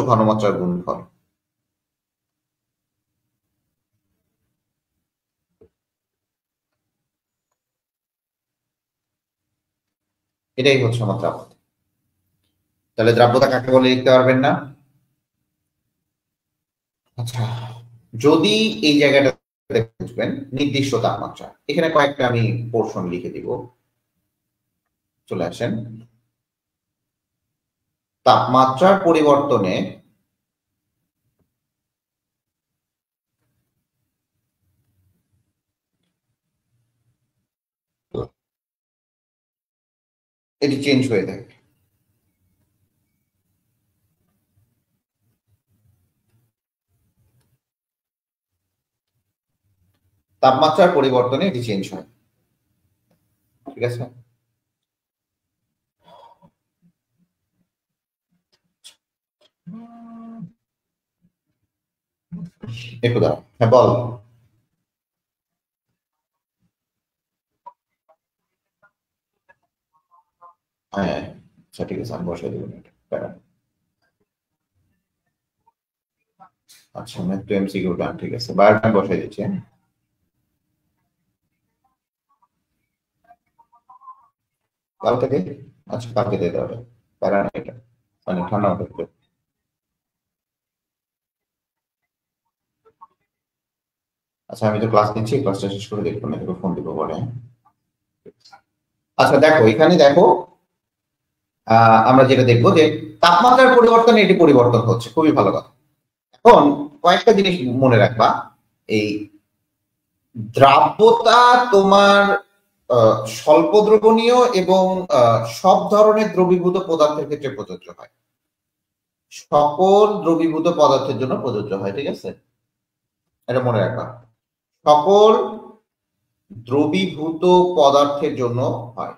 ঘনমাত্রার গুণফল। এটাই হচ্ছে আমার দ্রাব্যতা। তাহলে দ্রাব্যতা কাকে বলে লিখতে পারবেন না? আচ্ছা, যদি এই জায়গাটা বুঝবেন নির্দিষ্ট তাপমাত্রা, এখানে কয়েকটা আমি পোর্শন লিখে দিব, চলে আসেন। তাপমাত্রার পরিবর্তনে এটি চেঞ্জ হয়ে থাকে। তাপমাত্রার পরিবর্তনে এটি চেঞ্জ হয়, ঠিক আছে? একটু দাঁড়াও, হ্যাঁ বল। হ্যাঁ, আচ্ছা ঠিক আছে, আমি বসাই দেবো এটা, প্যারা নেই। আচ্ছা, ম্যাথ টু এমসিকিউ ডান, ঠিক আছে, বায়োটা আমি বসাই দিচ্ছি, হ্যাঁ? কাল থেকে, আচ্ছা কালকে দিয়ে দেওয়া হবে, প্যারা নেই এটা, মানে ঠান্ডা মাথায় দিতে হবে। আচ্ছা আমি তো ক্লাস নিচ্ছি, ক্লাসটা শেষ করে দেখবো না, তোকে ফোন দিব পরে, হ্যাঁ? আচ্ছা দেখো, এখানে দেখো, আমরা যেটা দেখবো যে তাপমাত্রার পরিবর্তনে এটি পরিবর্তন হচ্ছে, খুবই ভালো কথা। এখন কয়েকটা জিনিস মনে রাখবা, এই দ্রাব্যতা তোমার স্বল্প দ্রবণীয় এবং সব ধরনের দ্রবীভূত পদার্থের ক্ষেত্রে প্রযোজ্য হয়, সকল দ্রবীভূত পদার্থের জন্য প্রযোজ্য হয়, ঠিক আছে? এটা মনে রাখবা, সকল দ্রবীভূত পদার্থের জন্য হয়।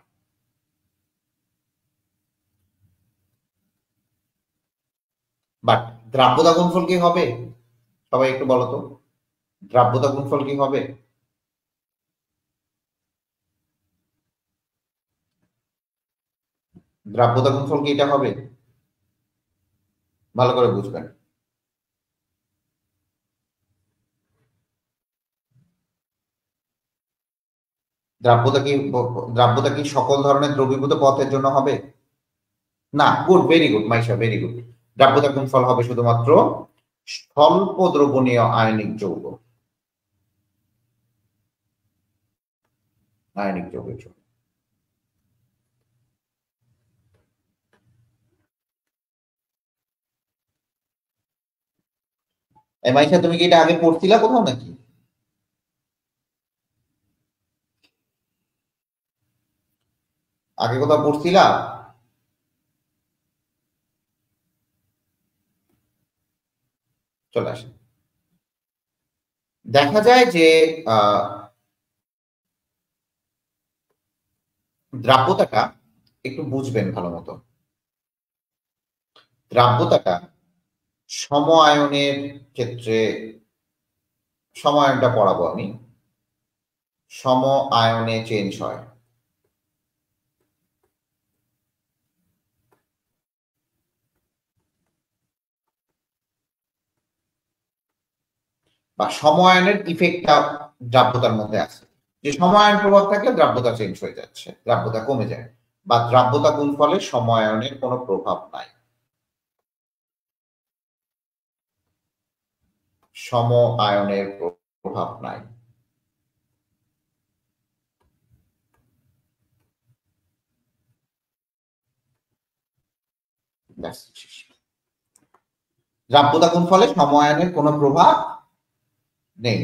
বাট দ্রাব্যতা গুণফল কি হবে? সবাই একটু বলো তো, দ্রাব্যতা গুণফল কি হবে? দ্রাব্যতা গুণফল কি এটা হবে? ভালো করে বুঝবেন। দ্রাব্যতা কি সকল ধরনের দ্রবীভূত পদার্থের জন্য হবে? না, good, very good Maisha, very good. দ্রাব্যতা গুণফল হবে শুধুমাত্র স্বল্প দ্রবণীয় আয়নিক যৌগ, আয়নিক যৌগের জন্য। মাইশা, তুমি কি এটা আগে পড়ছিলা কোথাও নাকি? আগে কোথাও পড়ছিলা? চলে আসে। দেখা যায় যে আহ দ্রাব্যতাটা একটু বুঝবেন ভালো মতো। দ্রাব্যতাটা সম আয়নের ক্ষেত্রে, সম আয়নটা পড়াবো আমি, সম আয়নে চেঞ্জ হয় বা সম আয়নের ইফেক্টটা দ্রাব্যতার মধ্যে আছে। যে সম আয়ন প্রভাব থাকলে দ্রাব্যতা চেঞ্জ হয়ে যাচ্ছে, দ্রাব্যতা কমে যায়, বা দ্রাব্যতা গুণফলে সম আয়নের কোনো প্রভাব নাই। সম আয়নের প্রভাব নাই। দ্রাব্যতা গুণফলে সম আয়নের কোনো প্রভাব নেই।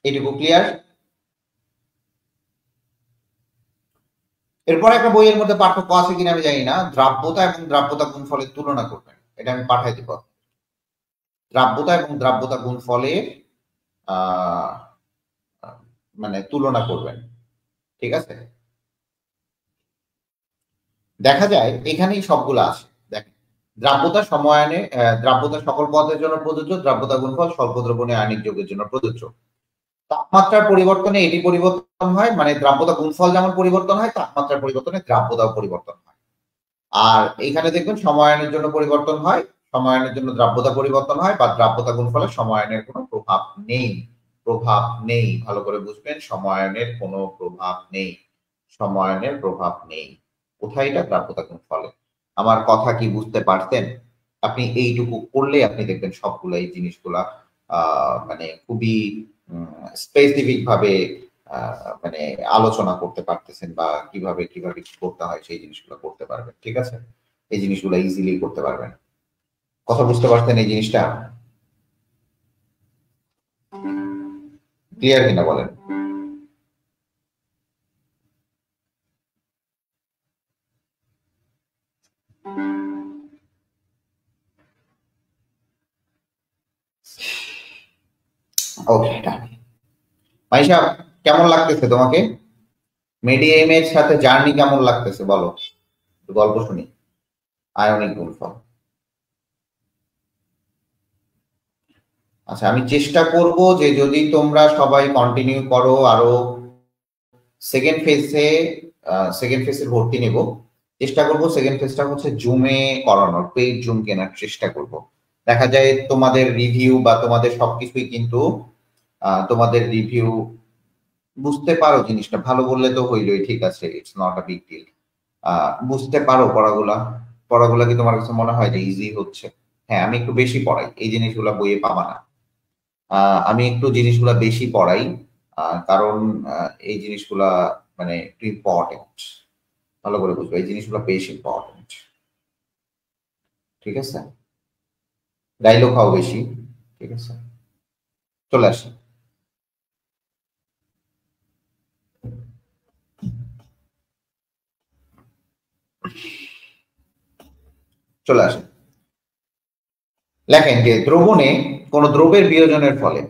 এটুকু ক্লিয়ার? এরপর একটা বইয়ের মধ্যে পার্থক্য আছে কিনা আমি জানি না, দ্রাব্যতা এবং দ্রাব্যতা গুণফলের তুলনা করবেন, এটা আমি পাঠাই দিব। দ্রাব্যতা এবং দ্রাব্যতা গুণফলের আহ মানে তুলনা করবেন, ঠিক আছে? দেখা যায় এখানেই সবগুলো আসে। দেখেন, দ্রাব্যতা সময়ায়নে, দ্রাব্যতা সকল পদার্থের জন্য প্রযোজ্য, দ্রাব্যতা গুণফল স্বল্প দ্রবণীয় আয়নিক যৌগের জন্য প্রযোজ্য। তাপমাত্রার পরিবর্তনে এটি পরিবর্তন হয়, মানে দ্রাব্যতা গুণফল যেমন পরিবর্তন হয়, তাপমাত্রার পরিবর্তনে দ্রাব্যতাও পরিবর্তন হয়। আর এখানে দেখবেন সময়ায়নের জন্য পরিবর্তন হয়, সময়ায়নের জন্য দ্রাব্যতা পরিবর্তন হয়, বা দ্রাব্যতা গুণফলে সময়ায়নের কোনো প্রভাব নেই। প্রভাব নেই, ভালো করে বুঝবেন, সময়ায়নের কোনো প্রভাব নেই। সময়ায়নের প্রভাব নেই কোথায়? এটা দ্রাব্যতা গুণফলে। আমার কথা কি বুঝতে পারছেন? আপনি এইটুকু করলে আপনি দেখবেন সবগুলো এই জিনিসগুলা মানে খুবই স্পেসিফিক ভাবে মানে আলোচনা করতে পারতেছেন, বা কিভাবে কিভাবে কি করতে হয় সেই জিনিসগুলো করতে পারবেন, ঠিক আছে? এই জিনিসগুলো ইজিলি করতে পারবেন। কথা বুঝতে পারছেন এই জিনিসটা? ক্লিয়ার কিনা বলেন? ওকে, মাইশা, কেমন লাগতেছে তোমাকে? মেডিএম এর সাথে জার্নি কেমন লাগতেছে বলো, একটু গল্প শুনি। আয়নিক গুণফল। আচ্ছা, আমি চেষ্টা করব যে যদি তোমরা সবাই কন্টিনিউ করো, আরো সেকেন্ড ফেজে, সেকেন্ড ফেজে ভর্তি নেব। চেষ্টা করব সেকেন্ড ফেজটা হচ্ছে জুমে করানোর, পেইড জুম কেনার চেষ্টা করব। দেখা যায় তোমাদের রিভিউ বা তোমাদের সবকিছুই কিন্তু তোমাদের রিভিউ বুঝতে পারো জিনিসটা, ভালো বললে তো হইলই, ঠিক আছে, it's not a big deal. বুঝতে পারো পড়াগুলা? পড়াগুলা কি তোমার কাছে মনে হয় যে ইজি হচ্ছে? হ্যাঁ, আমি একটু বেশি পড়াই, এই জিনিসগুলা বইয়ে পাবা না। আমি একটু জিনিসগুলা বেশি পড়াই, কারণ এই জিনিসগুলা মানে একটু ইম্পর্টেন্ট। ভালো করে বুঝবো, এই জিনিসগুলো বেশ ইম্পর্টেন্ট, ঠিক আছে? গাইলো খাও বেশি, ঠিক আছে? চলে আসি। চলে আসি। লেখেন যে দ্রবণে কোন দ্রব্যের বিয়োজনের ফলে,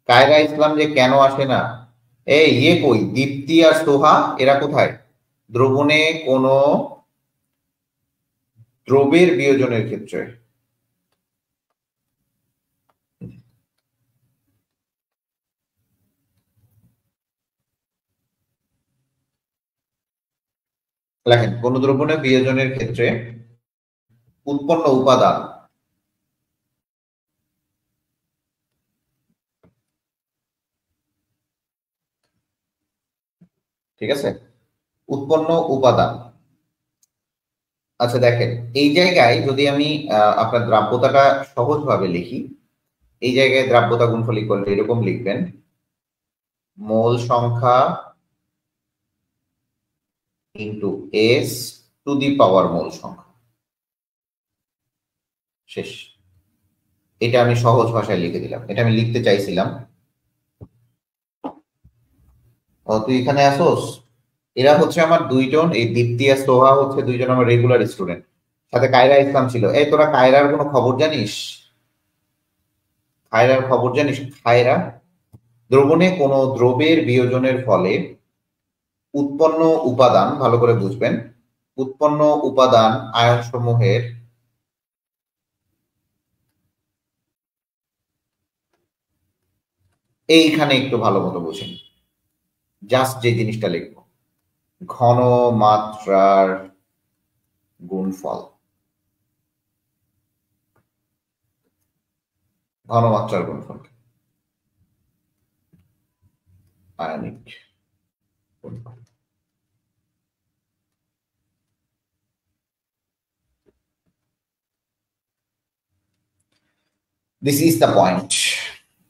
কায়রা ইসলাম যে কেন আসে না, এই ইয়ে কই, দীপ্তি আর সোহা এরা কোথায়? দ্রবণে কোন দ্রব্যের বিয়োজনের ক্ষেত্রে, লেখেন কোন দ্রবণের বিয়োজনের ক্ষেত্রে উৎপন্ন উপাদান, ঠিক আছে, উৎপন্ন উপাদান। আচ্ছা দেখেন, এই জায়গায় যদি আমি আপনার দ্রাব্যতাটা সহজভাবে লিখি, এই জায়গায় দ্রাব্যতা গুণফল ইকুয়াল টু এরকম লিখবেন, মোল সংখ্যা ইন্টু এস টু দি পাওয়ার মোল সংখ্যা। শেষ। এটা আমি সহজ ভাষায় লিখে দিলাম, এটা আমি লিখতে চাইছিলাম। ও তুই এখানে আসোস? এরা হচ্ছে আমার দুইজন, এই দীপ্তি আর সোহা হচ্ছে দুইজন আমার রেগুলার স্টুডেন্ট, সাথে কায়রা ইসলাম ছিল। এই তোরা কায়রার কোনো খবর জানিস? কায়রার খবর জানিস? কায়রা দ্রবণে কোনো দ্রবের বিয়োজনের ফলে উৎপন্ন উপাদান, ভালো করে বুঝবেন, উৎপন্ন উপাদান আয়ন সমূহের এইখানে একটু ভালো মতো বুঝেন, জাস্ট যে জিনিসটা লিখবো, ঘনমাত্রার গুণফল। ঘনমাত্রার গুণফল আয়নিক গুণফল। This is the point,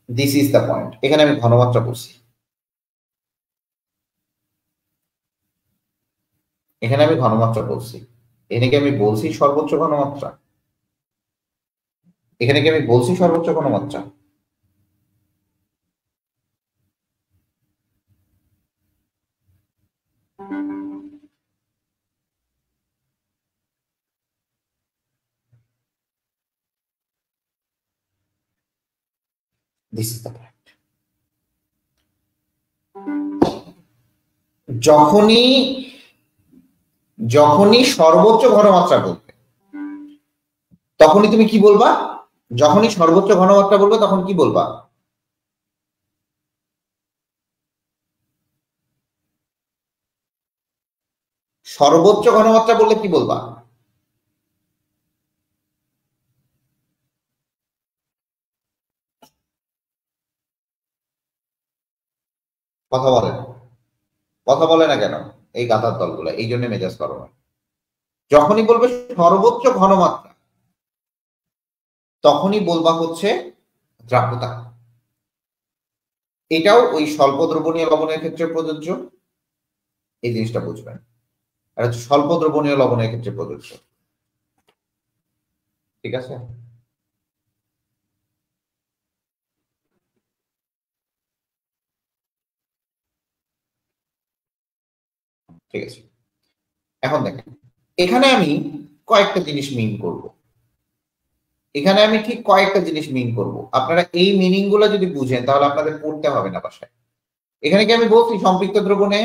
this is the point. এখানে আমি ঘনমাত্রা বলছি, এখানে আমি ঘনমাত্রা বলছি, এখানে কি আমি বলছি সর্বোচ্চ ঘনমাত্রা? এখানে কি আমি বলছি সর্বোচ্চ ঘনমাত্রা? This is the point. যখনই যখনই সর্বোচ্চ ঘনমাত্রা বলবে তখনই তুমি কি বলবা? যখনই সর্বোচ্চ ঘনমাত্রা বলবে তখন কি বলবা? সর্বোচ্চ ঘনমাত্রা বললে কি বলবা? কথা বলে না, কথা বলে না কেন? এই গাধার দলগুলো এই জন্য মেজাজ করো না। যখনই বলবে সর্বোচ্চ ঘনমাত্রা তখনই বলবা হচ্ছে দ্রাব্যতা। এটাও ওই স্বল্প দ্রবণীয় লবণের ক্ষেত্রে প্রযোজ্য, এই জিনিসটা বুঝবেন। আর হচ্ছে স্বল্প দ্রবণীয় লবণের ক্ষেত্রে প্রযোজ্য, ঠিক আছে? ঠিক আছে, এখন দেখেন, এখানে আমি কয়েকটা জিনিস মিন করব, এখানে আমি ঠিক কয়েকটা জিনিস মিন করব। আপনারা এই মিনিং গুলো যদি বুঝেন তাহলে আপনাদের পড়তে হবে না বাসায়। এখানে কি আমি বলছি সম্পৃক্ত দ্রবণে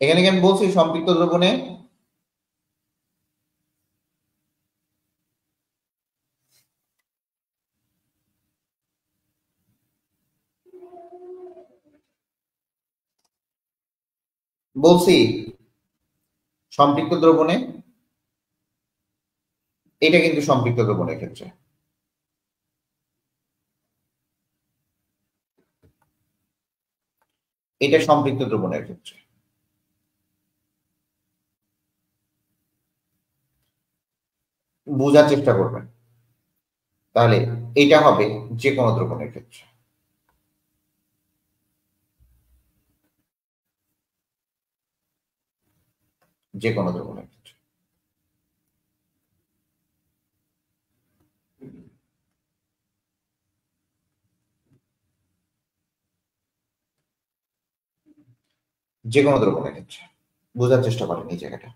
এখানে কি আমি বলছি সম্পৃক্ত দ্রবণে বলছি সম্পৃক্ত দ্রবণে? এটা কিন্তু সম্পৃক্ত দ্রবণের ক্ষেত্রে, এটা সম্পৃক্ত দ্রবণের ক্ষেত্রে। বোঝার চেষ্টা করবেন, তাহলে এটা হবে যে কোনো দ্রবণের ক্ষেত্রে। যে কোনো দ্রবণের ক্ষেত্রে যে কোনো দ্রবণের ক্ষেত্রে বোঝার চেষ্টা করেন, এই জায়গাটা,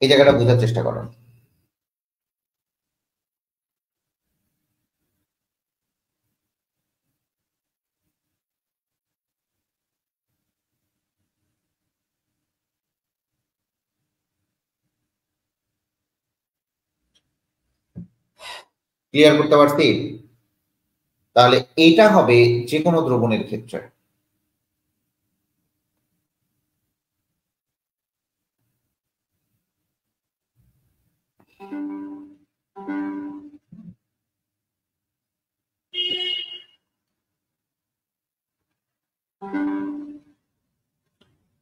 এই জায়গাটা বোঝার চেষ্টা করেন। ক্লিয়ার করতে পারছি? তাহলে এইটা হবে যে কোনো দ্রবণের ক্ষেত্রে।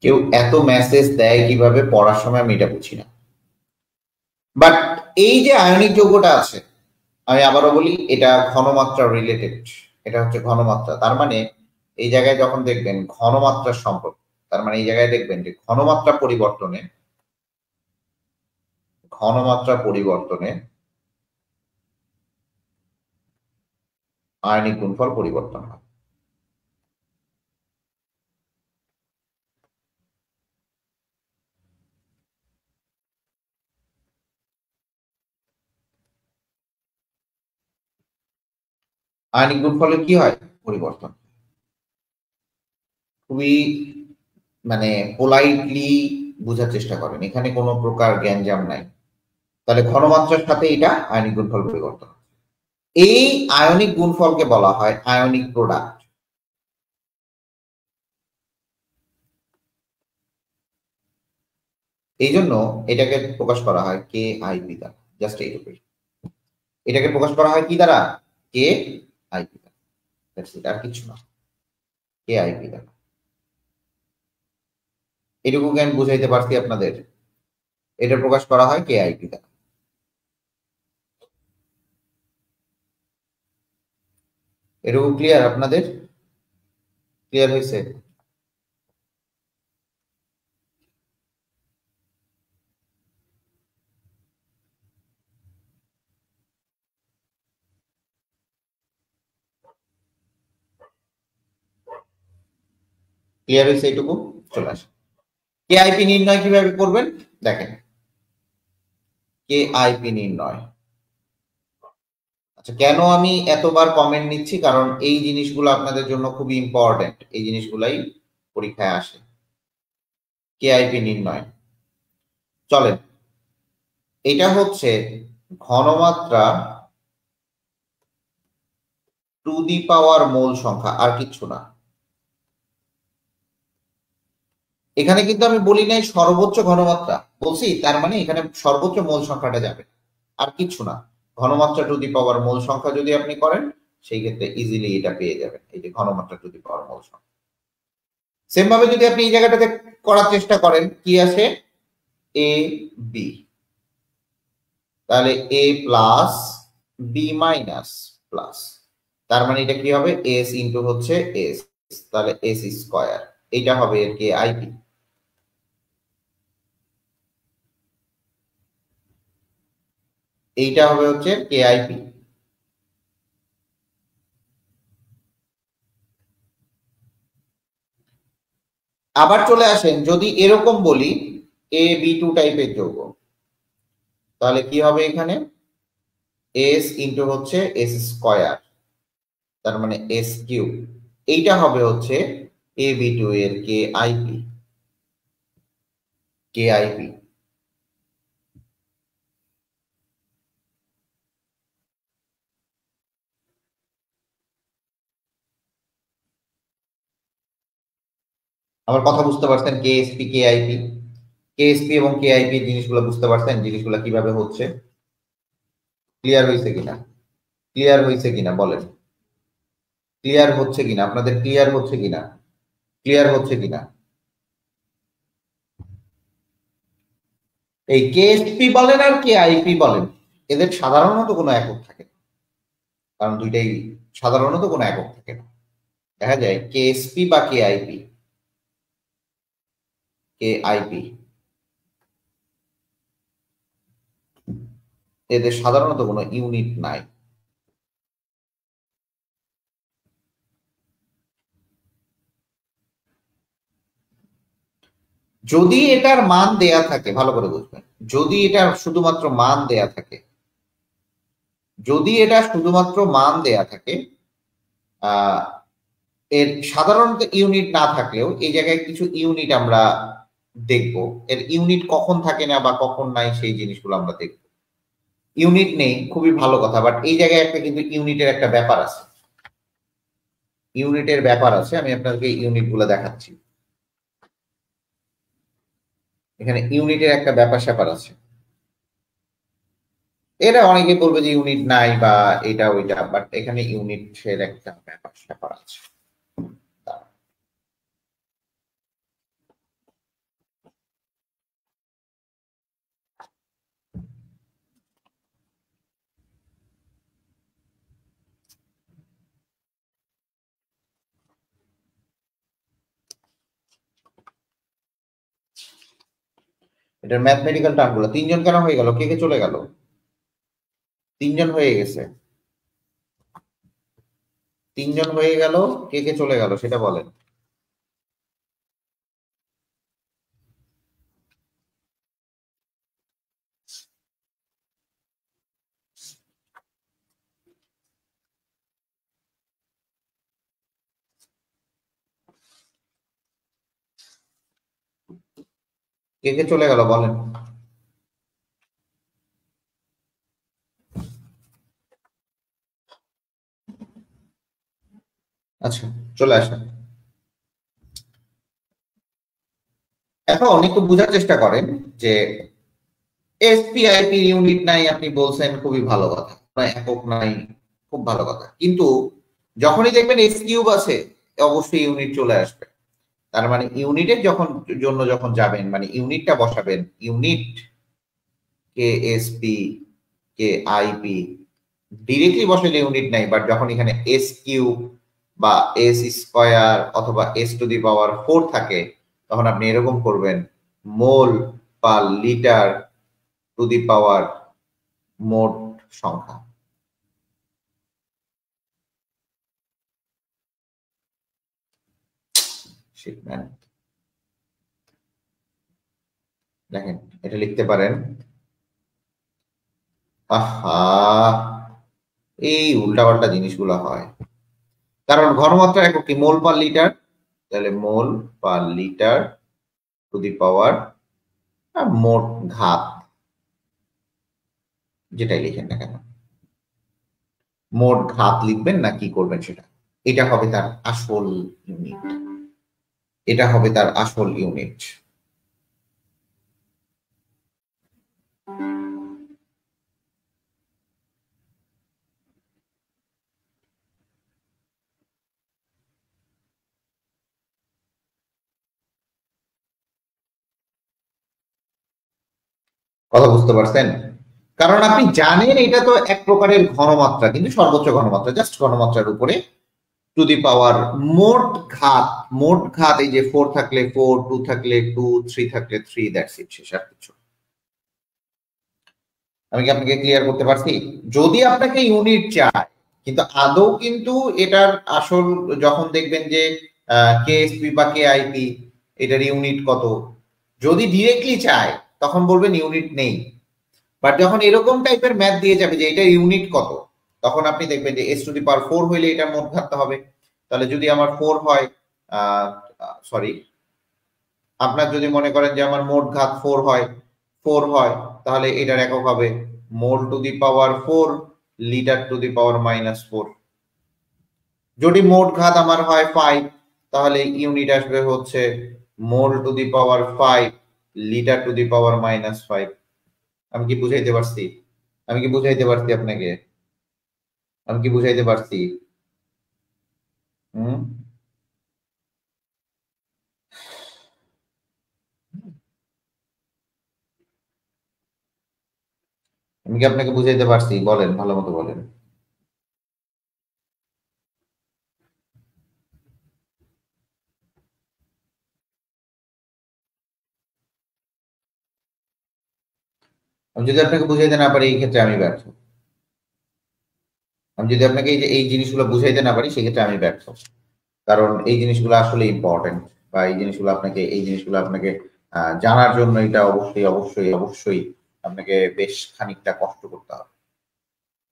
কেউ এত মেসেজ দেয় কিভাবে পড়ার সময়, আমি এটা বুঝি না। বাট এই যে আয়নিক যৌগটা আছে, আমি আবারও বলি, এটা ঘনমাত্রা রিলেটেড। এটা হচ্ছে ঘনমাত্রা। তার মানে এই জায়গায় যখন দেখবেন ঘনমাত্রার সম্পর্ক, তার মানে এই জায়গায় দেখবেন যে ঘনমাত্রা পরিবর্তনে আয়নিক গুণফল পরিবর্তন হয়। আয়নিক গুণফলে কি হয়? পরিবর্তন। খুবই মানে পোলাইটলি বোঝার চেষ্টা করেন, এখানে কোনো প্রকার গ্যাঞ্জাম নাই। তাহলে ঘনমাত্রার সাথে এটা আয়নিক গুণফল পরিবর্তন। এই আয়নিক গুণফলকে বলা হয় আয়নিক প্রোডাক্ট। এই জন্য এটাকে প্রকাশ করা হয় কে আইপি দ্বারা। জাস্ট এইটুকুই। এটাকে প্রকাশ করা হয় কি দ্বারা? কে আইপি দ্বারা। আর কিছু না, কে আইপি দ্বারা। এটুকু জ্ঞান বুঝাইতে পারছি আপনাদের? এটা প্রকাশ করা হয় কে আইপি দ্বারা। এটুকু ক্লিয়ার আপনাদের? ক্লিয়ার হয়েছে? ক্লিয়ার হয়েছে এইটুকু? চলে আসে। কে আইপি নির্ণয় কিভাবে করবেন দেখেন। কে আইপি নির্ণয়, আচ্ছা কেন আমি এতবার কমেন্ট নিচ্ছি, কারণ এই জিনিসগুলো আপনাদের জন্য খুবই ইম্পর্টেন্ট। এই জিনিসগুলাই পরীক্ষায় আসে। কে আইপি নির্ণয়, চলেন, এটা হচ্ছে ঘনমাত্রা টু দি পাওয়ার মোল সংখ্যা, আর কিচ্ছু না। এখানে কিন্তু আমি বলি নাই সর্বোচ্চ ঘনমাত্রা, বলছি তার মানে এখানে সর্বোচ্চ মোল সংখ্যাটা যাবে, আর কিছু না। ঘনমাত্রা টু দি পাওয়ার মোল সংখ্যা যদি আপনি করেন, সেই ক্ষেত্রে ইজিলি এটা পেয়ে যাবেন, এই যে ঘনমাত্রা টু দি পাওয়ার মোল সংখ্যা। সেম ভাবে যদি আপনি এই জায়গাটাতে করার চেষ্টা করেন, কি আছে? এ বি, তাহলে এ প্লাস বি মাইনাস প্লাস, তার মানে এটা কি হবে? এস ইন্টু হচ্ছে এস, তাহলে এস স্কয়ার। এটা হবে এর কে আইপি। এইটা হবে হচ্ছে কে আইপি। আবার চলে আসেন, যদি এরকম বলি এ বি টু টাইপের যৌগ, তাহলে কি হবে এখানে? এস ইন্টু হচ্ছে এস স্কয়ার, তার মানে এস কিউব। এইটা হবে হচ্ছে এ বি টু এর কে আইপি। কে আইপি আমার কথা বুঝতে পারছেন? কেএসপি কে আইপি, কেএসপি এবং কে আইপি জিনিসগুলো বুঝতে পারছেন? জিনিসগুলো কিভাবে হচ্ছে? ক্লিয়ার হয়েছে কিনা? ক্লিয়ার হয়েছে কিনা বলেন? ক্লিয়ার হচ্ছে কিনা? আপনাদের ক্লিয়ার হচ্ছে কিনা? ক্লিয়ার হচ্ছে কিনা? এই কেএসপি বলেন আর কে আইপি বলেন, এদের সাধারণত কোনো একক থাকে না, কারণ দুইটাই সাধারণত কোনো একক থাকে না। দেখা যায় কেএসপি বা কে আইপি, কে আইপি এদের সাধারণত কোনো ইউনিট নাই। যদি এটার মান দেয়া থাকে, ভালো করে বুঝবেন, যদি এটা শুধুমাত্র মান দেয়া থাকে, যদি এটা শুধুমাত্র মান দেয়া থাকে, আহ এর সাধারণত ইউনিট না থাকলেও এই জায়গায় কিছু ইউনিট আমরা দেখব। এর ইউনিট কখন থাকে না বা কখন নাই সেই জিনিসগুলো আমরা দেখব। ইউনিট নেই খুবই ভালো কথা, বাট এই জায়গায় একটা কিন্তু ইউনিটের একটা ব্যাপার আছে। ইউনিটের ব্যাপার আছে, আমি আপনাদেরকে ইউনিট গুলো দেখাচ্ছি। এখানে ইউনিটের একটা ব্যাপার স্যাপার আছে। এটা অনেকে বলবে যে ইউনিট নাই বা এটা ওইটা, বাট এখানে ইউনিটের একটা ব্যাপার স্যাপার আছে। এটার ম্যাথমেটিক্যাল টার্মগুলো। 3 জন কেন হয়ে গেল? কে কে চলে গেল? 3 জন হয়ে গেছে। 3 জন হয়ে গেল, কে কে চলে গেল সেটা বলেন। কে কে চলে গেল বলেন। আচ্ছা, চলে আসেন। এখন একটু বোঝার চেষ্টা করেন যে এসপিআইপি ইউনিট নাই, আপনি বলছেন, খুবই ভালো কথা। একক নাই, খুব ভালো কথা। কিন্তু যখনই দেখবেন এস কিউব আছে, অবশ্যই ইউনিট চলে আসবে। তার মানে ইউনিটের যখন যাবেন, মানে ইউনিটটা বসাবেন, ইউনিট কে এসপি কে আইপি ডিরেক্টলি বসালে ইউনিট নাই, বাট যখন এখানে এস কিউব বা এস স্কয়ার অথবা এস টু দি পাওয়ার 4 থাকে, তখন আপনি এরকম করবেন, মোল পার লিটার টু দি পাওয়ার মোট সংখ্যা। দেখেন, এটা লিখতে পারেন। আহা, এই উল্টাপাল্টা জিনিসগুলো হয়। কারণ ঘনমাত্রা একক কি? মোল পার লিটার। তাহলে মোল পার লিটার টু দি পাওয়ার মোট ঘাত, যেটাই লিখেন না কেন, মোট ঘাত লিখবেন না কি করবেন সেটা। এটা হবে তার আসল ইউনিট। এটা হবে তার আসল ইউনিট। কথা বুঝতে পারছেন? কারণ আপনি জানেন এটা তো এক প্রকারের ঘনমাত্রা, কিন্তু সর্বোচ্চ ঘনমাত্রা, জাস্ট ঘনমাত্রার উপরে টু দি পাওয়ার মোট ঘাত। মোট ঘাত এই যে 4 থাকলে 4, 2 থাকলে 2, 3 থাকলে 3, দ্যাটস ইট, শেষ আর কিছু। আমি কি আপনাকে ক্লিয়ার করতে পারছি? যদি আপনাকে ইউনিট চায়, কিন্তু আদৌ কিন্তু এটার আসল, যখন দেখবেন যে কেএসপি বা কেআইপি এটার ইউনিট কত, যদি ডিরেক্টলি চায় তখন বলবেন ইউনিট নেই। বাট যখন এরকম টাইপের ম্যাথ দিয়ে যাবে যে এটার ইউনিট কত, তখন আপনি দেখবেন যে এস টু দি পাওয়ার 4 হইলে এটার মোট ঘাতটা হবে। তাহলে যদি আমার 4 হয়, সরি, আপনার যদি মনে করেন যে আমার মোট ঘাত 4 হয়, তাহলে এটার একক হবে mole to the power 4 litre to the power -4। যদি মোট ঘাত আমার হয় 5, তাহলে ইউনিট আসবে হচ্ছে mole to the power 5 litre to the power -5। আমি কি বুঝাইতে পারছি? আমি কি বুঝাইতে পারছি আপনাকে? আমি কি বুঝাইতে পারছি? হুম? আমি কি আপনাকে বুঝাইতে পারছি? বলেন, ভালো মতো বলেন। আমি যদি আপনাকে বুঝাইতে না পারি, এই ক্ষেত্রে আমি ব্যর্থ। আমি যদি আপনাকে এই জিনিসগুলো বুঝাইতে না পারি, সেক্ষেত্রে আমি ব্যর্থ। কারণ এই জিনিসগুলো আসলে ইম্পর্টেন্ট, বা এই জিনিসগুলো আপনাকে জানার জন্য এটা অবশ্যই অবশ্যই অবশ্যই আপনাকে বেশ খানিকটা কষ্ট করতে হবে।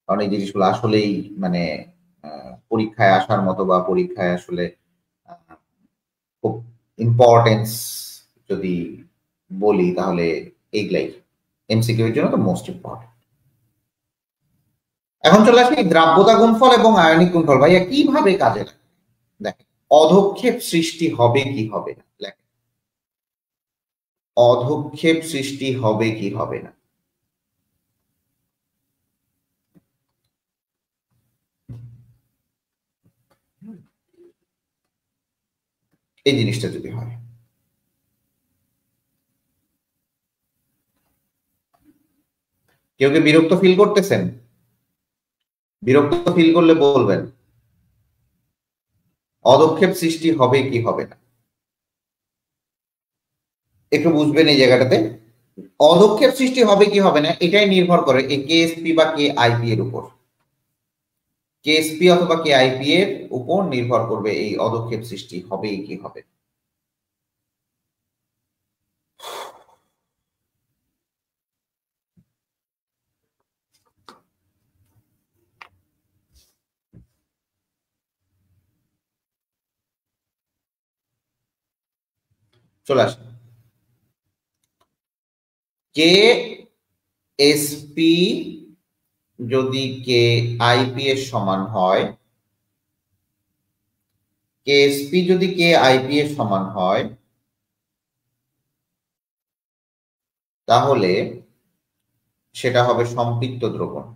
কারণ এই জিনিসগুলো আসলেই মানে পরীক্ষায় আসার মতো, বা পরীক্ষায় আসলে আহ, খুব ইম্পর্টেন্স যদি বলি, তাহলে এইগুলাই এমসিকিউ এর জন্য তো মোস্ট ইম্পর্টেন্ট। এখন চলে আসি দ্রাব্যতা গুণফল এবং আয়নিক গুণফল। ভাইয়া কিভাবে কাজে লাগে? দেখেন, অধক্ষেপ সৃষ্টি হবে কি হবে না, দেখেন, অধক্ষেপ সৃষ্টি হবে কি হবে না। এই জিনিসটা যদি হয়, কেউ কি বিরক্ত ফিল করতেছেন? বিরক্ত ফিল করলে বলবেন। অধক্ষেপ সৃষ্টি হবে কি হবে না, একটু বুঝবেন এই জায়গাটাতে। অদক্ষেপ সৃষ্টি হবে কি হবে না এটাই নির্ভর করে এই কেএসপি বা কে আইপি এর উপর। কেএসপি অথবা কে আইপি এর উপর নির্ভর করবে এই অদক্ষেপ সৃষ্টি হবে কি হবে। চলে আসে কে এসপি যদি কে আইপি এর সমান হয়, কেএসপি যদি কে আইপি এর সমান হয় তাহলে সেটা হবে সম্পৃক্ত দ্রবণ।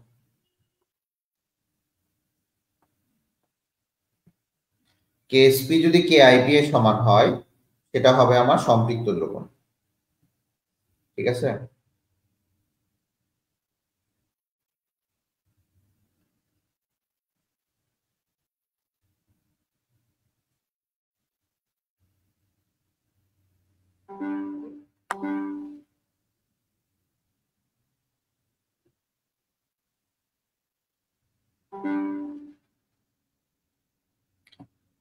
কেএসপি যদি কে আইপি এর সমান হয় সেটা হবে আমার সম্পৃক্ত দ্রবণ। ঠিক আছে।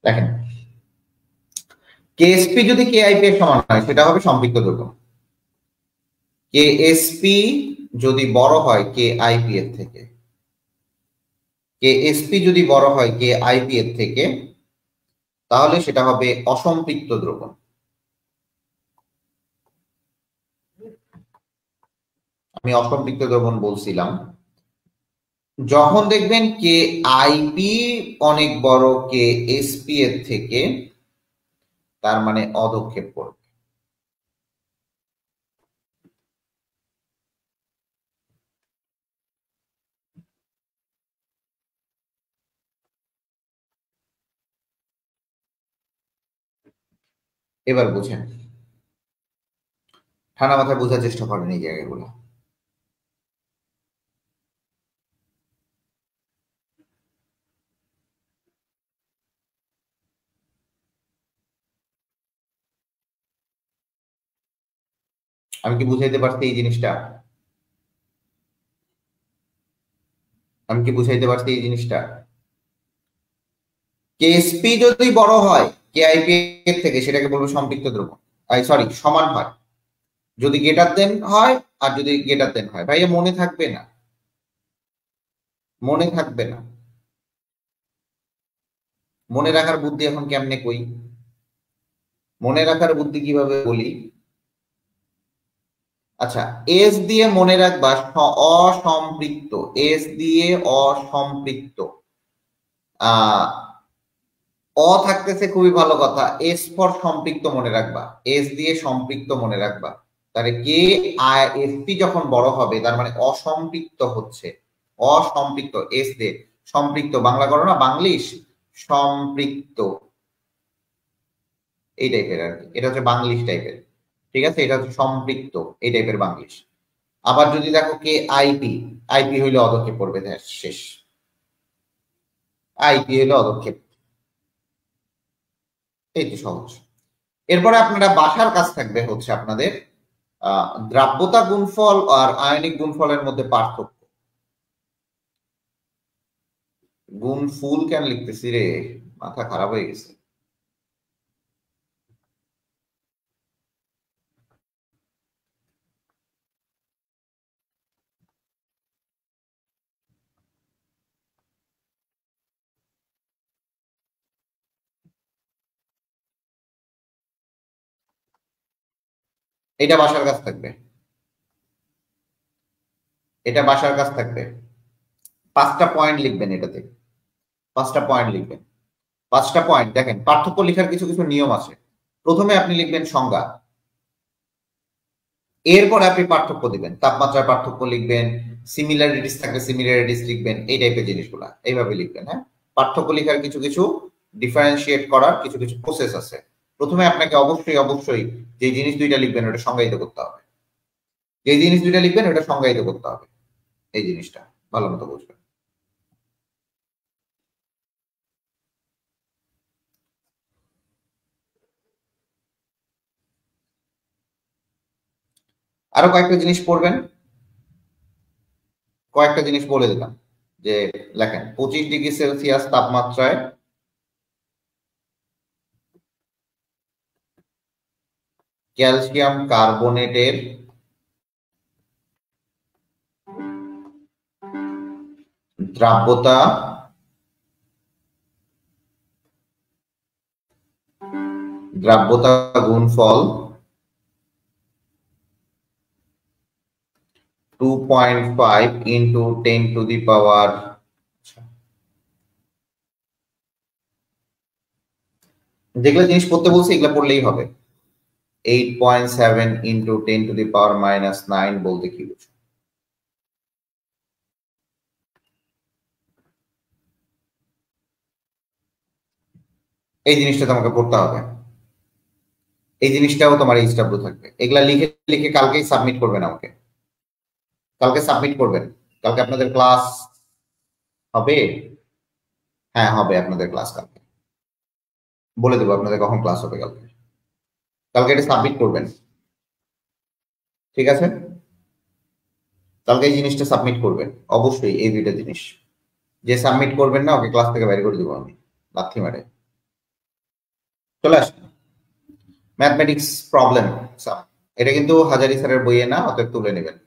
দেখেন কেএসপি যদি কে আইপি এর সমান হয় সেটা হবে সম্পৃক্ত দ্রবণ। কেএসপি যদি বড় হয় কে আইপি এর থেকে, কেএসপি যদি বড় হয় কে আইপি এর থেকে তাহলে সেটা হবে অসম্পৃক্ত দ্রবণ। আমি অসম্পৃক্ত দ্রবণ বলছিলাম যখন দেখবেন কে আইপি অনেক বড় কে এসপি এর থেকে, তার মানে অদক্ষেপ করবে। এবার বুঝেন, ঠান্ডা মাথায় বোঝার চেষ্টা করেন এই জায়গাগুলো। আমি কি বুঝাইতে পারছি এই জিনিসটা? আমি কি বুঝাইতে পারছি এই জিনিসটা? কেএসপি যদি বড় হয় কেআইপি এর থেকে সেটাকে বলবো সম্পৃক্ত দ্রবণ, সরি সমান হয়। যদি গ্রেটার দেন হয় আর যদি গ্রেটার দেন হয়, ভাইয়া মনে থাকবে না, মনে থাকবে না। মনে রাখার বুদ্ধি এখন কেমনে কই? মনে রাখার বুদ্ধি কিভাবে বলি? আচ্ছা, এস দিয়ে মনে রাখবা অসম্পৃক্ত, এস দিয়ে অসম্পৃক্ত। আহ অ থাকতেছে খুবই ভালো কথা, এস ফর সম্পৃক্ত মনে রাখবা, এস দিয়ে সম্পৃক্ত মনে রাখবা। তাহলে কে আই এসপি যখন বড় হবে তার মানে অসম্পৃক্ত হচ্ছে, অসম্পৃক্ত এস দিয়ে সম্পৃক্ত, বাংলা করো না বাংলিশ, সম্পৃক্ত এই টাইপের আর কি, এটা হচ্ছে বাংলিশ টাইপের। ঠিক আছে, এটা হচ্ছে সম্পৃক্ত এই টাইপের বাংলিশ। আবার যদি দেখো কে আইপি, আইপি হইলে অদক্ষেপ পড়বে, শেষ, আইপি হইলে অদক্ষেপ। এই তো সহজ। এরপরে আপনারা বাসার কাজ থাকবে হচ্ছে আপনাদের দ্রাব্যতা গুণফল আর আয়নিক গুণফলের মধ্যে পার্থক্য। গুণফুল কেন লিখতেছি রে, মাথা খারাপ হয়ে গেছে। এটা বাসার কাজ থাকবে, এটা বাসার কাজ থাকবে। 5টা পয়েন্ট লিখবেন এটাতে, 5টা পয়েন্ট লিখবেন। 5টা পয়েন্ট দেখেন, পার্থক্য লেখার কিছু কিছু নিয়ম আছে। প্রথমে আপনি লিখবেন সংজ্ঞা, এরপর আপনি পার্থক্য দিবেন, তাপমাত্রার পার্থক্য লিখবেন, সিমিলারিটিস থাকলে সিমিলারিটিস লিখবেন, এই টাইপের জিনিসগুলা এইভাবে লিখবেন। হ্যাঁ, পার্থক্য লেখার কিছু কিছু ডিফারেন্সিয়েট করার কিছু কিছু প্রসেস আছে। প্রথমে আপনাকে অবশ্যই অবশ্যই যে জিনিস দুইটা লিখবেন ওটা সংজ্ঞায়িত করতে হবে, যে জিনিস দুইটা লিখবেন ওটা সংজ্ঞায়িত করতে হবে, এই জিনিসটা ভালো মতো বুঝবেন। আরো কয়েকটা জিনিস পড়বেন, কয়েকটা জিনিস বলে দিলাম যে লেখেন 25 ডিগ্রি সেলসিয়াস তাপমাত্রায় ক্যালসিয়াম কার্বনেটের দ্রাব্যতা গুণফল 2.5 into 10 to the power, যেগুলো জিনিস পড়তে বলছি এগুলো পড়লেই হবে। 8.7 into 10 to the power minus 9 বলতে কি বুঝো? এই জিনিসটা তোমাকে পড়তে হবে, এই জিনিসটাও তোমার এইচডব্লিউ থাকবে। এগুলা লিখে লিখে কালকেই সাবমিট করবেন আমাকে, কালকে সাবমিট করবেন। কালকে আপনাদের ক্লাস হবে? হ্যাঁ হবে আপনাদের ক্লাস কালকে, বলে দেবো আপনাদের কখন ক্লাস হবে কালকে। কালকে এটা সাবমিট করবেন, ঠিক আছে? কালকে এই জিনিসটা সাবমিট করবেন অবশ্যই, এই দুইটা জিনিস। যে সাবমিট করবেন না ওকে ক্লাস থেকে বাইরে করে দিব আমি লাথি মারে। চলে আসেন, ম্যাথমেটিক্স প্রবলেম সাম, এটা কিন্তু হাজারি স্যারের বইয়ে না, অতএব তুলে নেবেন।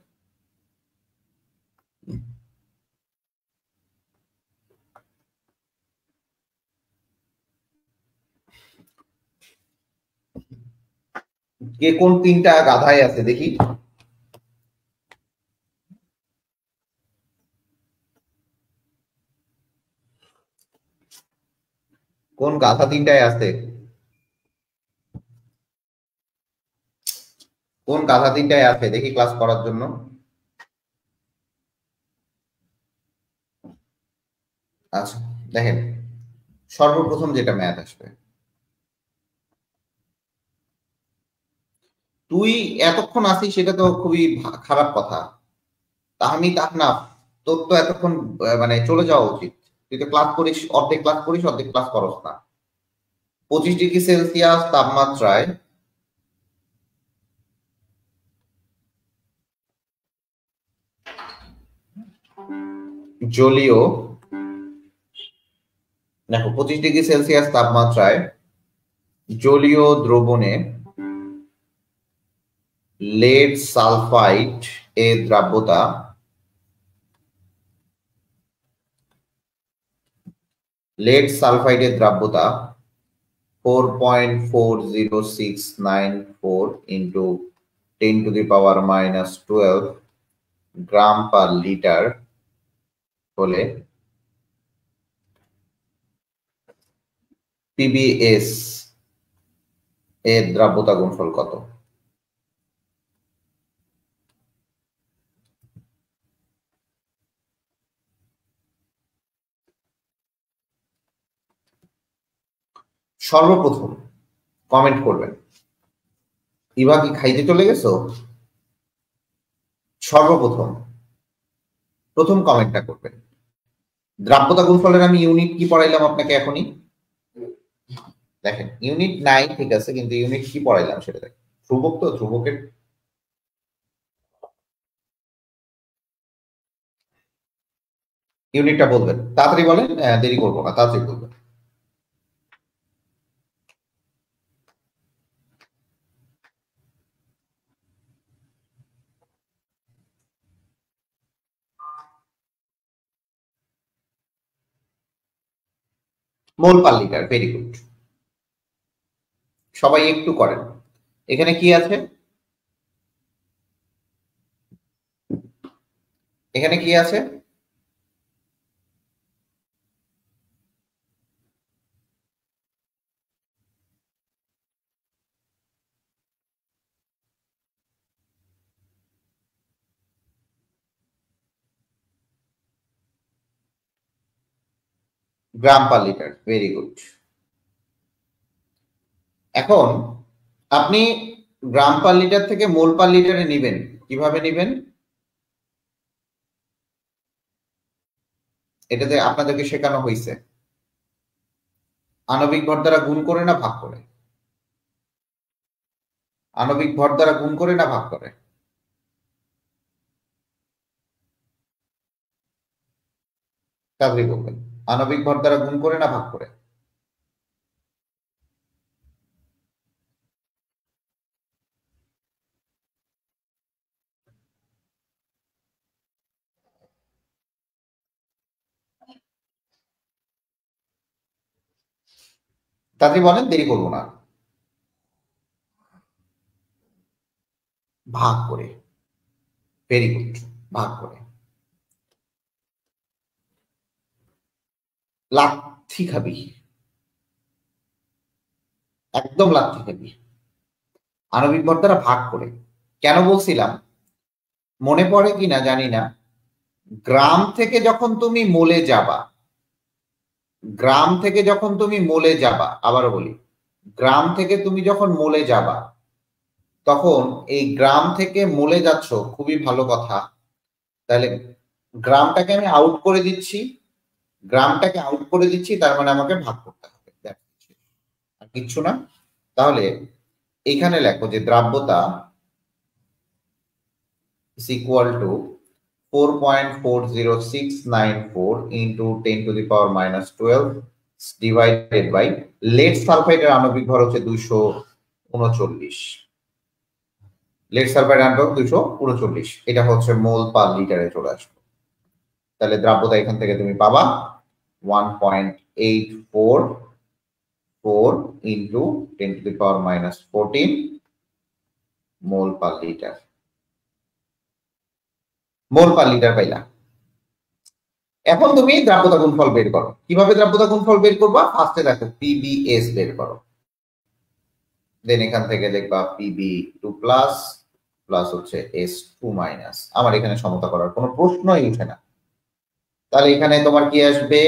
কে কোন তিনটা গাধায় আছে দেখি? কোন গাধা তিনটায় আছে? কোন গাধা তিনটায় আছে দেখি ক্লাস করার জন্য? আচ্ছা দেখেন, সর্বপ্রথম যেটা ম্যাথ আসবে, তুই এতক্ষণ আসিস সেটা তো খুবই খারাপ কথা। তাহমি তাহনাফ, তোর তো এতক্ষণ মানে চলে যাওয়া উচিত। তুই তো ক্লাস করিস, অর্ধেক ক্লাস করিস, অর্ধেক ক্লাস করস না। 25 ডিগ্রি সেলসিয়াস তাপমাত্রায় জলীয়, দেখো 25 ডিগ্রি সেলসিয়াস তাপমাত্রায় জলীয় দ্রবণে লেড সালফাইড এর দ্রাব্যতা 4.40694 into 10 to the power minus 12 gram per litre হলে পিবিএস এর দ্রাব্যতা গুণফল কত? সর্বপ্রথম কমেন্ট করবেন, ইভা কি খাইতে চলে গেছো? সর্বপ্রথম প্রথম কমেন্টটা করবেন। দ্রাব্যতা গুণফলের আমি ইউনিট কি পড়াইলাম আপনাকে এখনই? দেখেন ইউনিট নাই ঠিক আছে, কিন্তু ইউনিট কি পড়াইলাম সেটা দেখেন। ধ্রুবক, তো ধ্রুবকের ইউনিটটা বলবেন, তাড়াতাড়ি বলেন, দেরি করবো না, তাড়াতাড়ি বলবেন। মোল পার লিটার, ভেরি গুড। সবাই একটু করেন। এখানে কি আছে? এখানে কি আছে? গ্রাম পার লিটার, ভেরি গুড। এখন আপনি গ্রাম পার লিটার থেকে মোল পার লিটারে নিবেন, কিভাবে নিবেন? এটাতে আপনাদেরকে শেখানো হয়েছে আণবিক ভর দ্বারা গুণ করে না ভাগ করে? আণবিক ভর দ্বারা গুণ করে না ভাগ করে? তাড়াতাড়ি বলবেন। আণবিক ভর দ্বারা গুণ করে না ভাগ করে? তাড়াতাড়ি বলেন, দেরি করবো না। ভাগ করে। Very good. ভাগ করে। লাথি খাবি, একদম লাথি খাবি। আণবিক ভর দ্বারা ভাগ করে। কেন বলছিলাম মনে পড়ে কিনা জানি না, গ্রাম থেকে যখন তুমি মোলে যাবা, গ্রাম থেকে যখন তুমি মোলে যাবা, আবারও বলি, গ্রাম থেকে তুমি যখন মোলে যাবা, তখন এই গ্রাম থেকে মোলে যাচ্ছ, খুবই ভালো কথা। তাহলে গ্রামটাকে আমি আউট করে দিচ্ছি, গ্রামটাকে আউট করে দিচ্ছি, তার মানে আমাকে ভাগ করতে হবে, আর কিচ্ছু না। তাহলে এখানে লেখো যে দ্রাব্যতা is equal to 4.40694 into 10 to the power minus 12 divided by lead সালফাইডের আণবিক ভর হচ্ছে 239। lead সালফাইড আণবিক 239, এটা হচ্ছে মোল পার লিটারে চলে আসবে। তাহলে দ্রাব্যতা এখান থেকে তুমি পাবা 1.844 into 10 to the power minus 14 mole per litre. Mole per litre পাইলা। এখন তুমি দ্রাব্যতা গুণফল বের করো। কিভাবে দ্রাব্যতা গুণফল বের করবা? ফার্স্টে দেখো পিবিএস বের করো, দেন এখান থেকে দেখবা পিবি টু প্লাস প্লাস হচ্ছে এস টু মাইনাস। আমার এখানে সমতা করার কোনো প্রশ্নই উঠে না। তাহলে এখানে তোমার কি আসবে?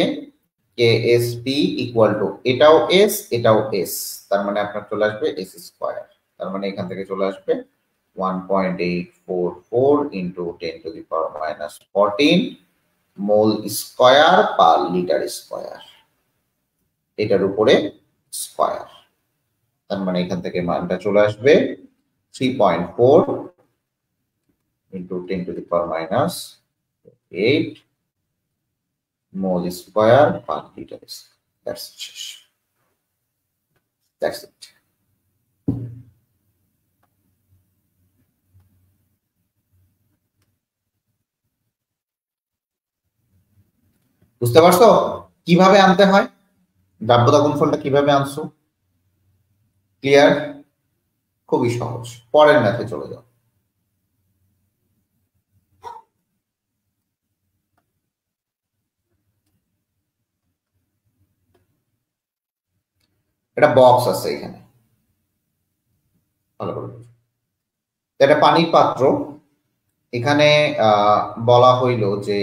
K S P equal to, এটাও এস এটাও এস, তার মানে আপনার চলে আসবে এস স্কোয়ার। তার মানে এখান থেকে চলে আসবে 1.844 into 10 two the power minus 14 mole square per litre square, এটার উপরে স্কয়ার। তার মানে এখান থেকে মানটা চলে আসবে 3.4 into 10 two the power minus 8 mole square per litre. That's it. বুঝতে পারছো কিভাবে আনতে হয়? দ্রাব্যতা গুণফলটা কিভাবে আনছো? ক্লিয়ার? খুবই সহজ। পরের ম্যাথে চলে যাও। এটা বক্স আছে এখানে, ভালো করে। এটা পানির পাত্র। এখানে বলা হইল যে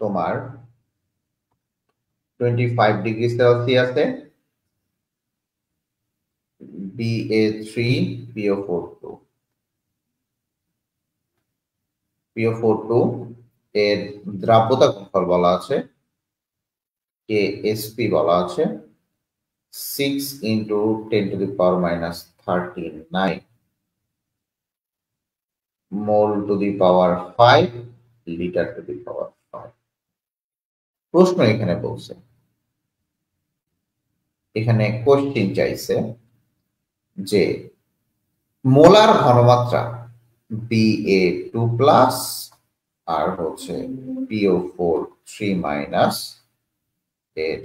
তোমার 25 ডিগ্রি সেলসিয়াসে BA3PO42 PO42 এর দ্রাব্যতা গুণফল বলা আছে, KSP বলা আছে 6 into 10 to the power minus 39 mole to the power 5 liter to the power 5। প্রশ্ন এখানে বলছে, এখানে কোশ্চেন চাইছে যে মোলার ঘনমাত্রা BA2 প্লাস আর হচ্ছে PO43 মাইনাস এর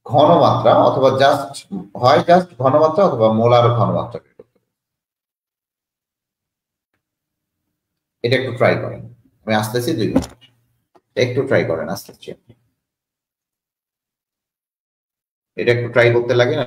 ঘনমাত্রা, অথবা জাস্ট হয় জাস্ট ঘনমাত্রা অথবা মোলার ঘনমাত্রা। এটা একটু ট্রাই করেন, আমি আসতেছি 2 মিনিট, একটু ট্রাই করেন, আসতেছি। এটা একটু ট্রাই করতে লাগে না।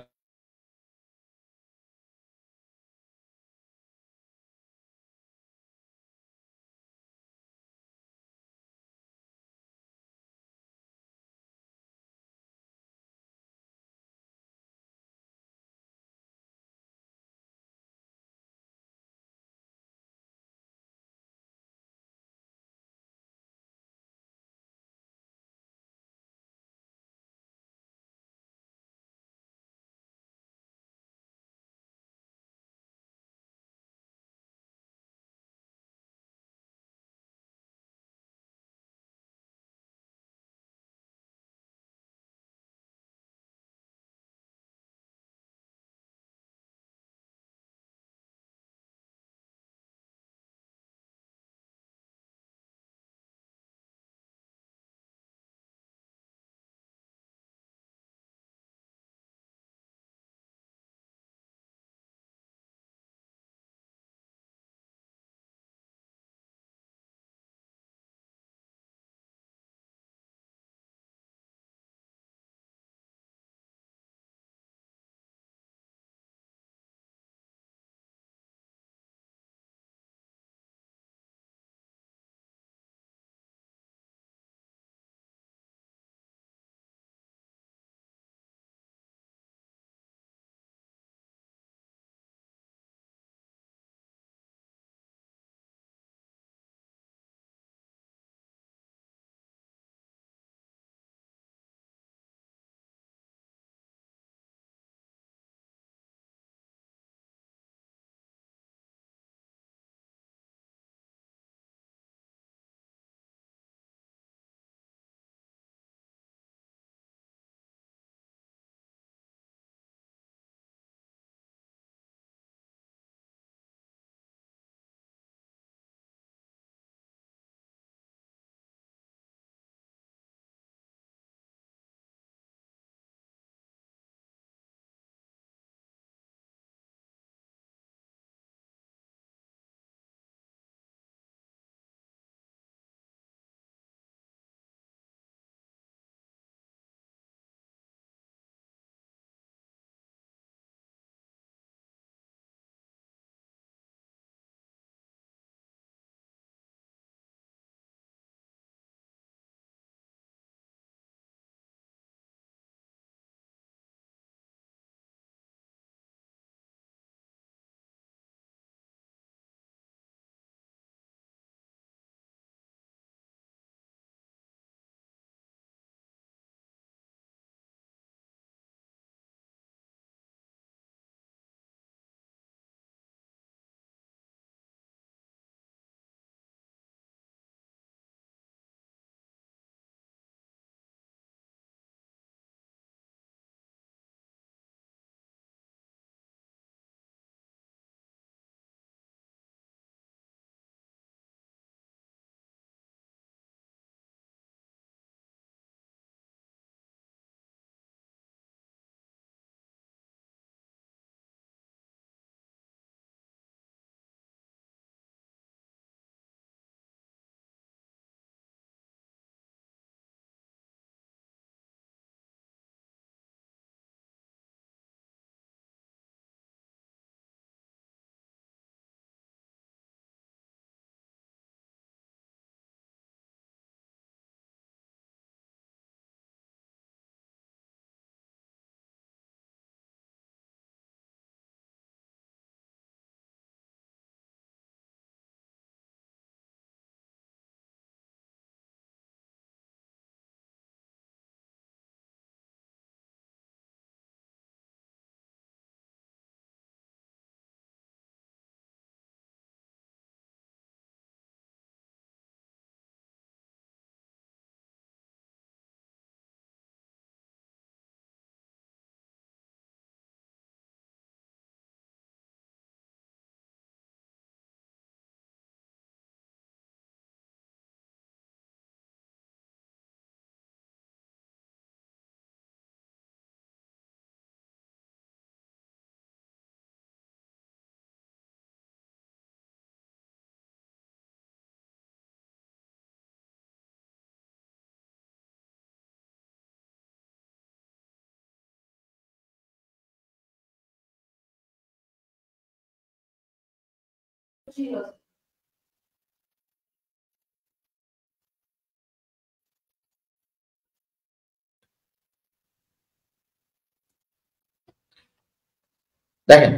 দেখেন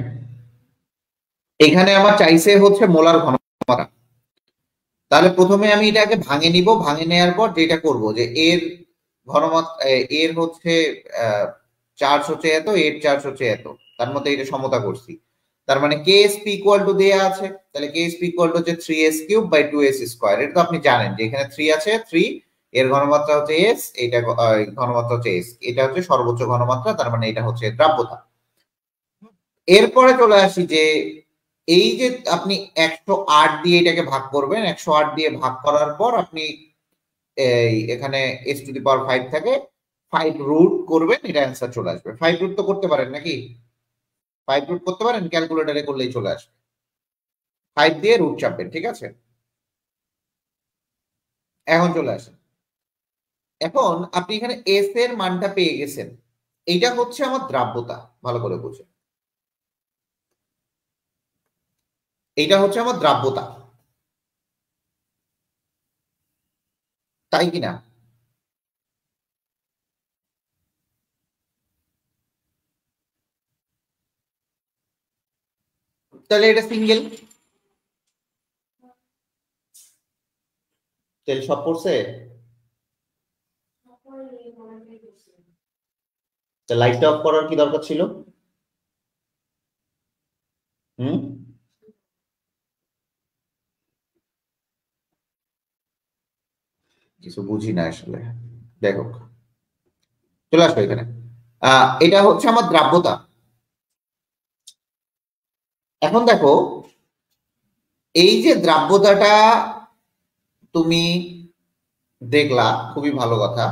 এখানে আমার চাইছে হচ্ছে মোলার ঘনমাত্রা, তাহলে প্রথমে আমি এটাকে ভাঙে নিব, ভাঙে নেওয়ার পর যেটা করব যে এর ঘনমাত্রা, এর হচ্ছে চার্জ হচ্ছে এত, এর চার্জ হচ্ছে এত, তার মধ্যে এটা সমতা করছি। তার মানে KSP ইকুয়াল টু দেয়া আছে, তাহলে KSP ইকুয়াল টু হচ্ছে 3s³ বাই 2s স্কয়ার। এটা তো আপনি জানেন যে এখানে 3 আছে, 3 এর ঘনমাত্রা হচ্ছে s, এটা ঘনমাত্রা হচ্ছে s, এটা হচ্ছে সর্বোচ্চ ঘনমাত্রা, তার মানে এটা হচ্ছে দ্রাব্যতা। এরপরে চলে আসি যে এই যে আপনি 108 দিয়ে এটাকে ভাগ করবেন, 108 দিয়ে ভাগ করার পর আপনি এখানে s⁵ থাকে, 5 রুট করবেন, এটা অ্যান্সার চলে আসবে। 5 রুট তো করতে পারেন নাকি? 5 রুট করতে পারেন, ক্যালকুলেটরে করলেই চলে আসবে। 5 দিয়ে রুট চাপবেন, ঠিক আছে? এখন চলে আসেন, এখন আপনি এখানে এস এর মানটা পেয়ে গেছেন, এইটা হচ্ছে আমার দ্রাব্যতা, ভালো করে বুঝে, এইটা হচ্ছে আমার দ্রাব্যতা, তাই কিনা? তাহলে এটা সিঙ্গেল, তেল সব পড়ছে, লাইটটা অফ করার কি দরকার ছিল? হুম, কিছু বুঝি না আসলে, দেখো চলে আসবে এখানে। এটা হচ্ছে আমার দ্রাব্যতা। এখন দেখো এই যে দ্রাব্যতাটা তুমি দেখলা, খুবই ভালো কথা।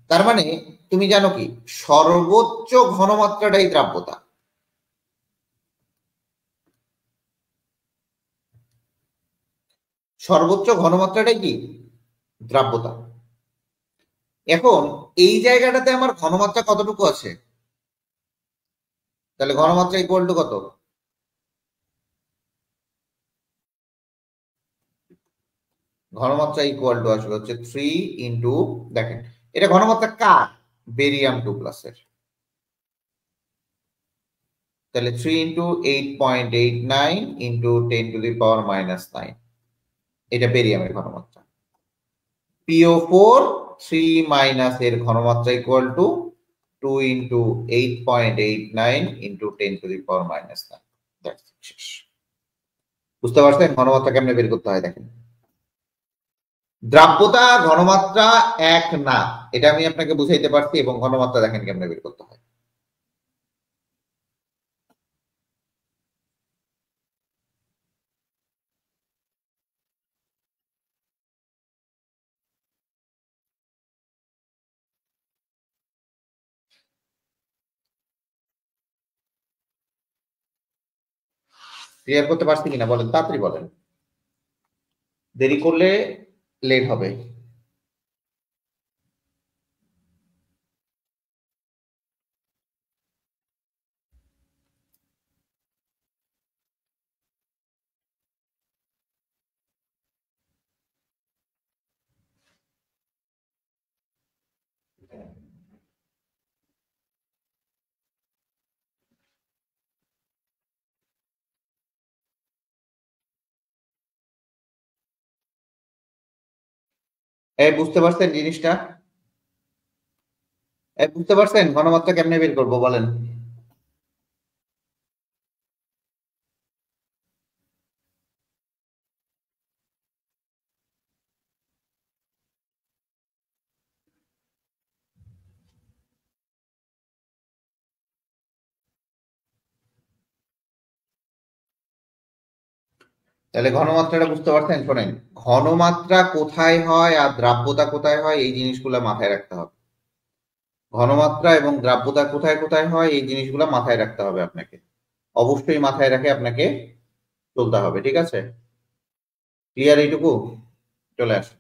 তার মানে তুমি জানো কি সর্বোচ্চ ঘনমাত্রাটাই দ্রাব্যতা, সর্বোচ্চ ঘনমাত্রাটাই কি দ্রাব্যতা। এখন এই জায়গাটাতে আমার ঘনমাত্রা কতটুকু আছে? তাহলে ঘনমাত্রা ইকুয়াল টু কত? ঘনমাত্রা ইকুয়াল টু আসলে হচ্ছে 3 ইন্টু, দেখেন এটা ঘনমাত্রা কার? বেরিয়াম 2+ এর, তাহলে 3 ইন্টু 8.89 ইন্টু 10⁻⁻৯, এটা বেরিয়ামের ঘনমাত্রা। PO4 3 মাইনাস এর ঘনমাত্রা ইকুয়াল টু 2 ইন্টু 8.89 ইন্টু 10⁻⁹। বুঝতে পারছেন ঘনমাত্রা কেমনে বের করতে হয়? দেখেন দ্রাব্যতা ঘনমাত্রা এক না, এটা আমি আপনাকে বুঝাইতে পারছি, এবং ঘনমাত্রা দেখেন কেমনে বের করতে হয়। ক্লিয়ার করতে পারছি কিনা বলেন, তাড়াতাড়ি বলেন, দেরি করলে লেট হবে। বুঝতে পারছেন জিনিসটা? বুঝতে পারছেন ঘনমাত্রা কেমনে বের করবো বলেন? তাহলে ঘনমাত্রাটা বুঝতে পারছেন? শোনেন, ঘনমাত্রা কোথায় হয় আর দ্রাব্যতা কোথায় হয় এই জিনিসগুলো মাথায় রাখতে হবে। ঘনমাত্রা এবং দ্রাব্যতা কোথায় কোথায় হয় এই জিনিসগুলো মাথায় রাখতে হবে আপনাকে, অবশ্যই মাথায় রাখে আপনাকে চলতে হবে, ঠিক আছে? ক্লিয়ার এইটুকু? চলে আসুন।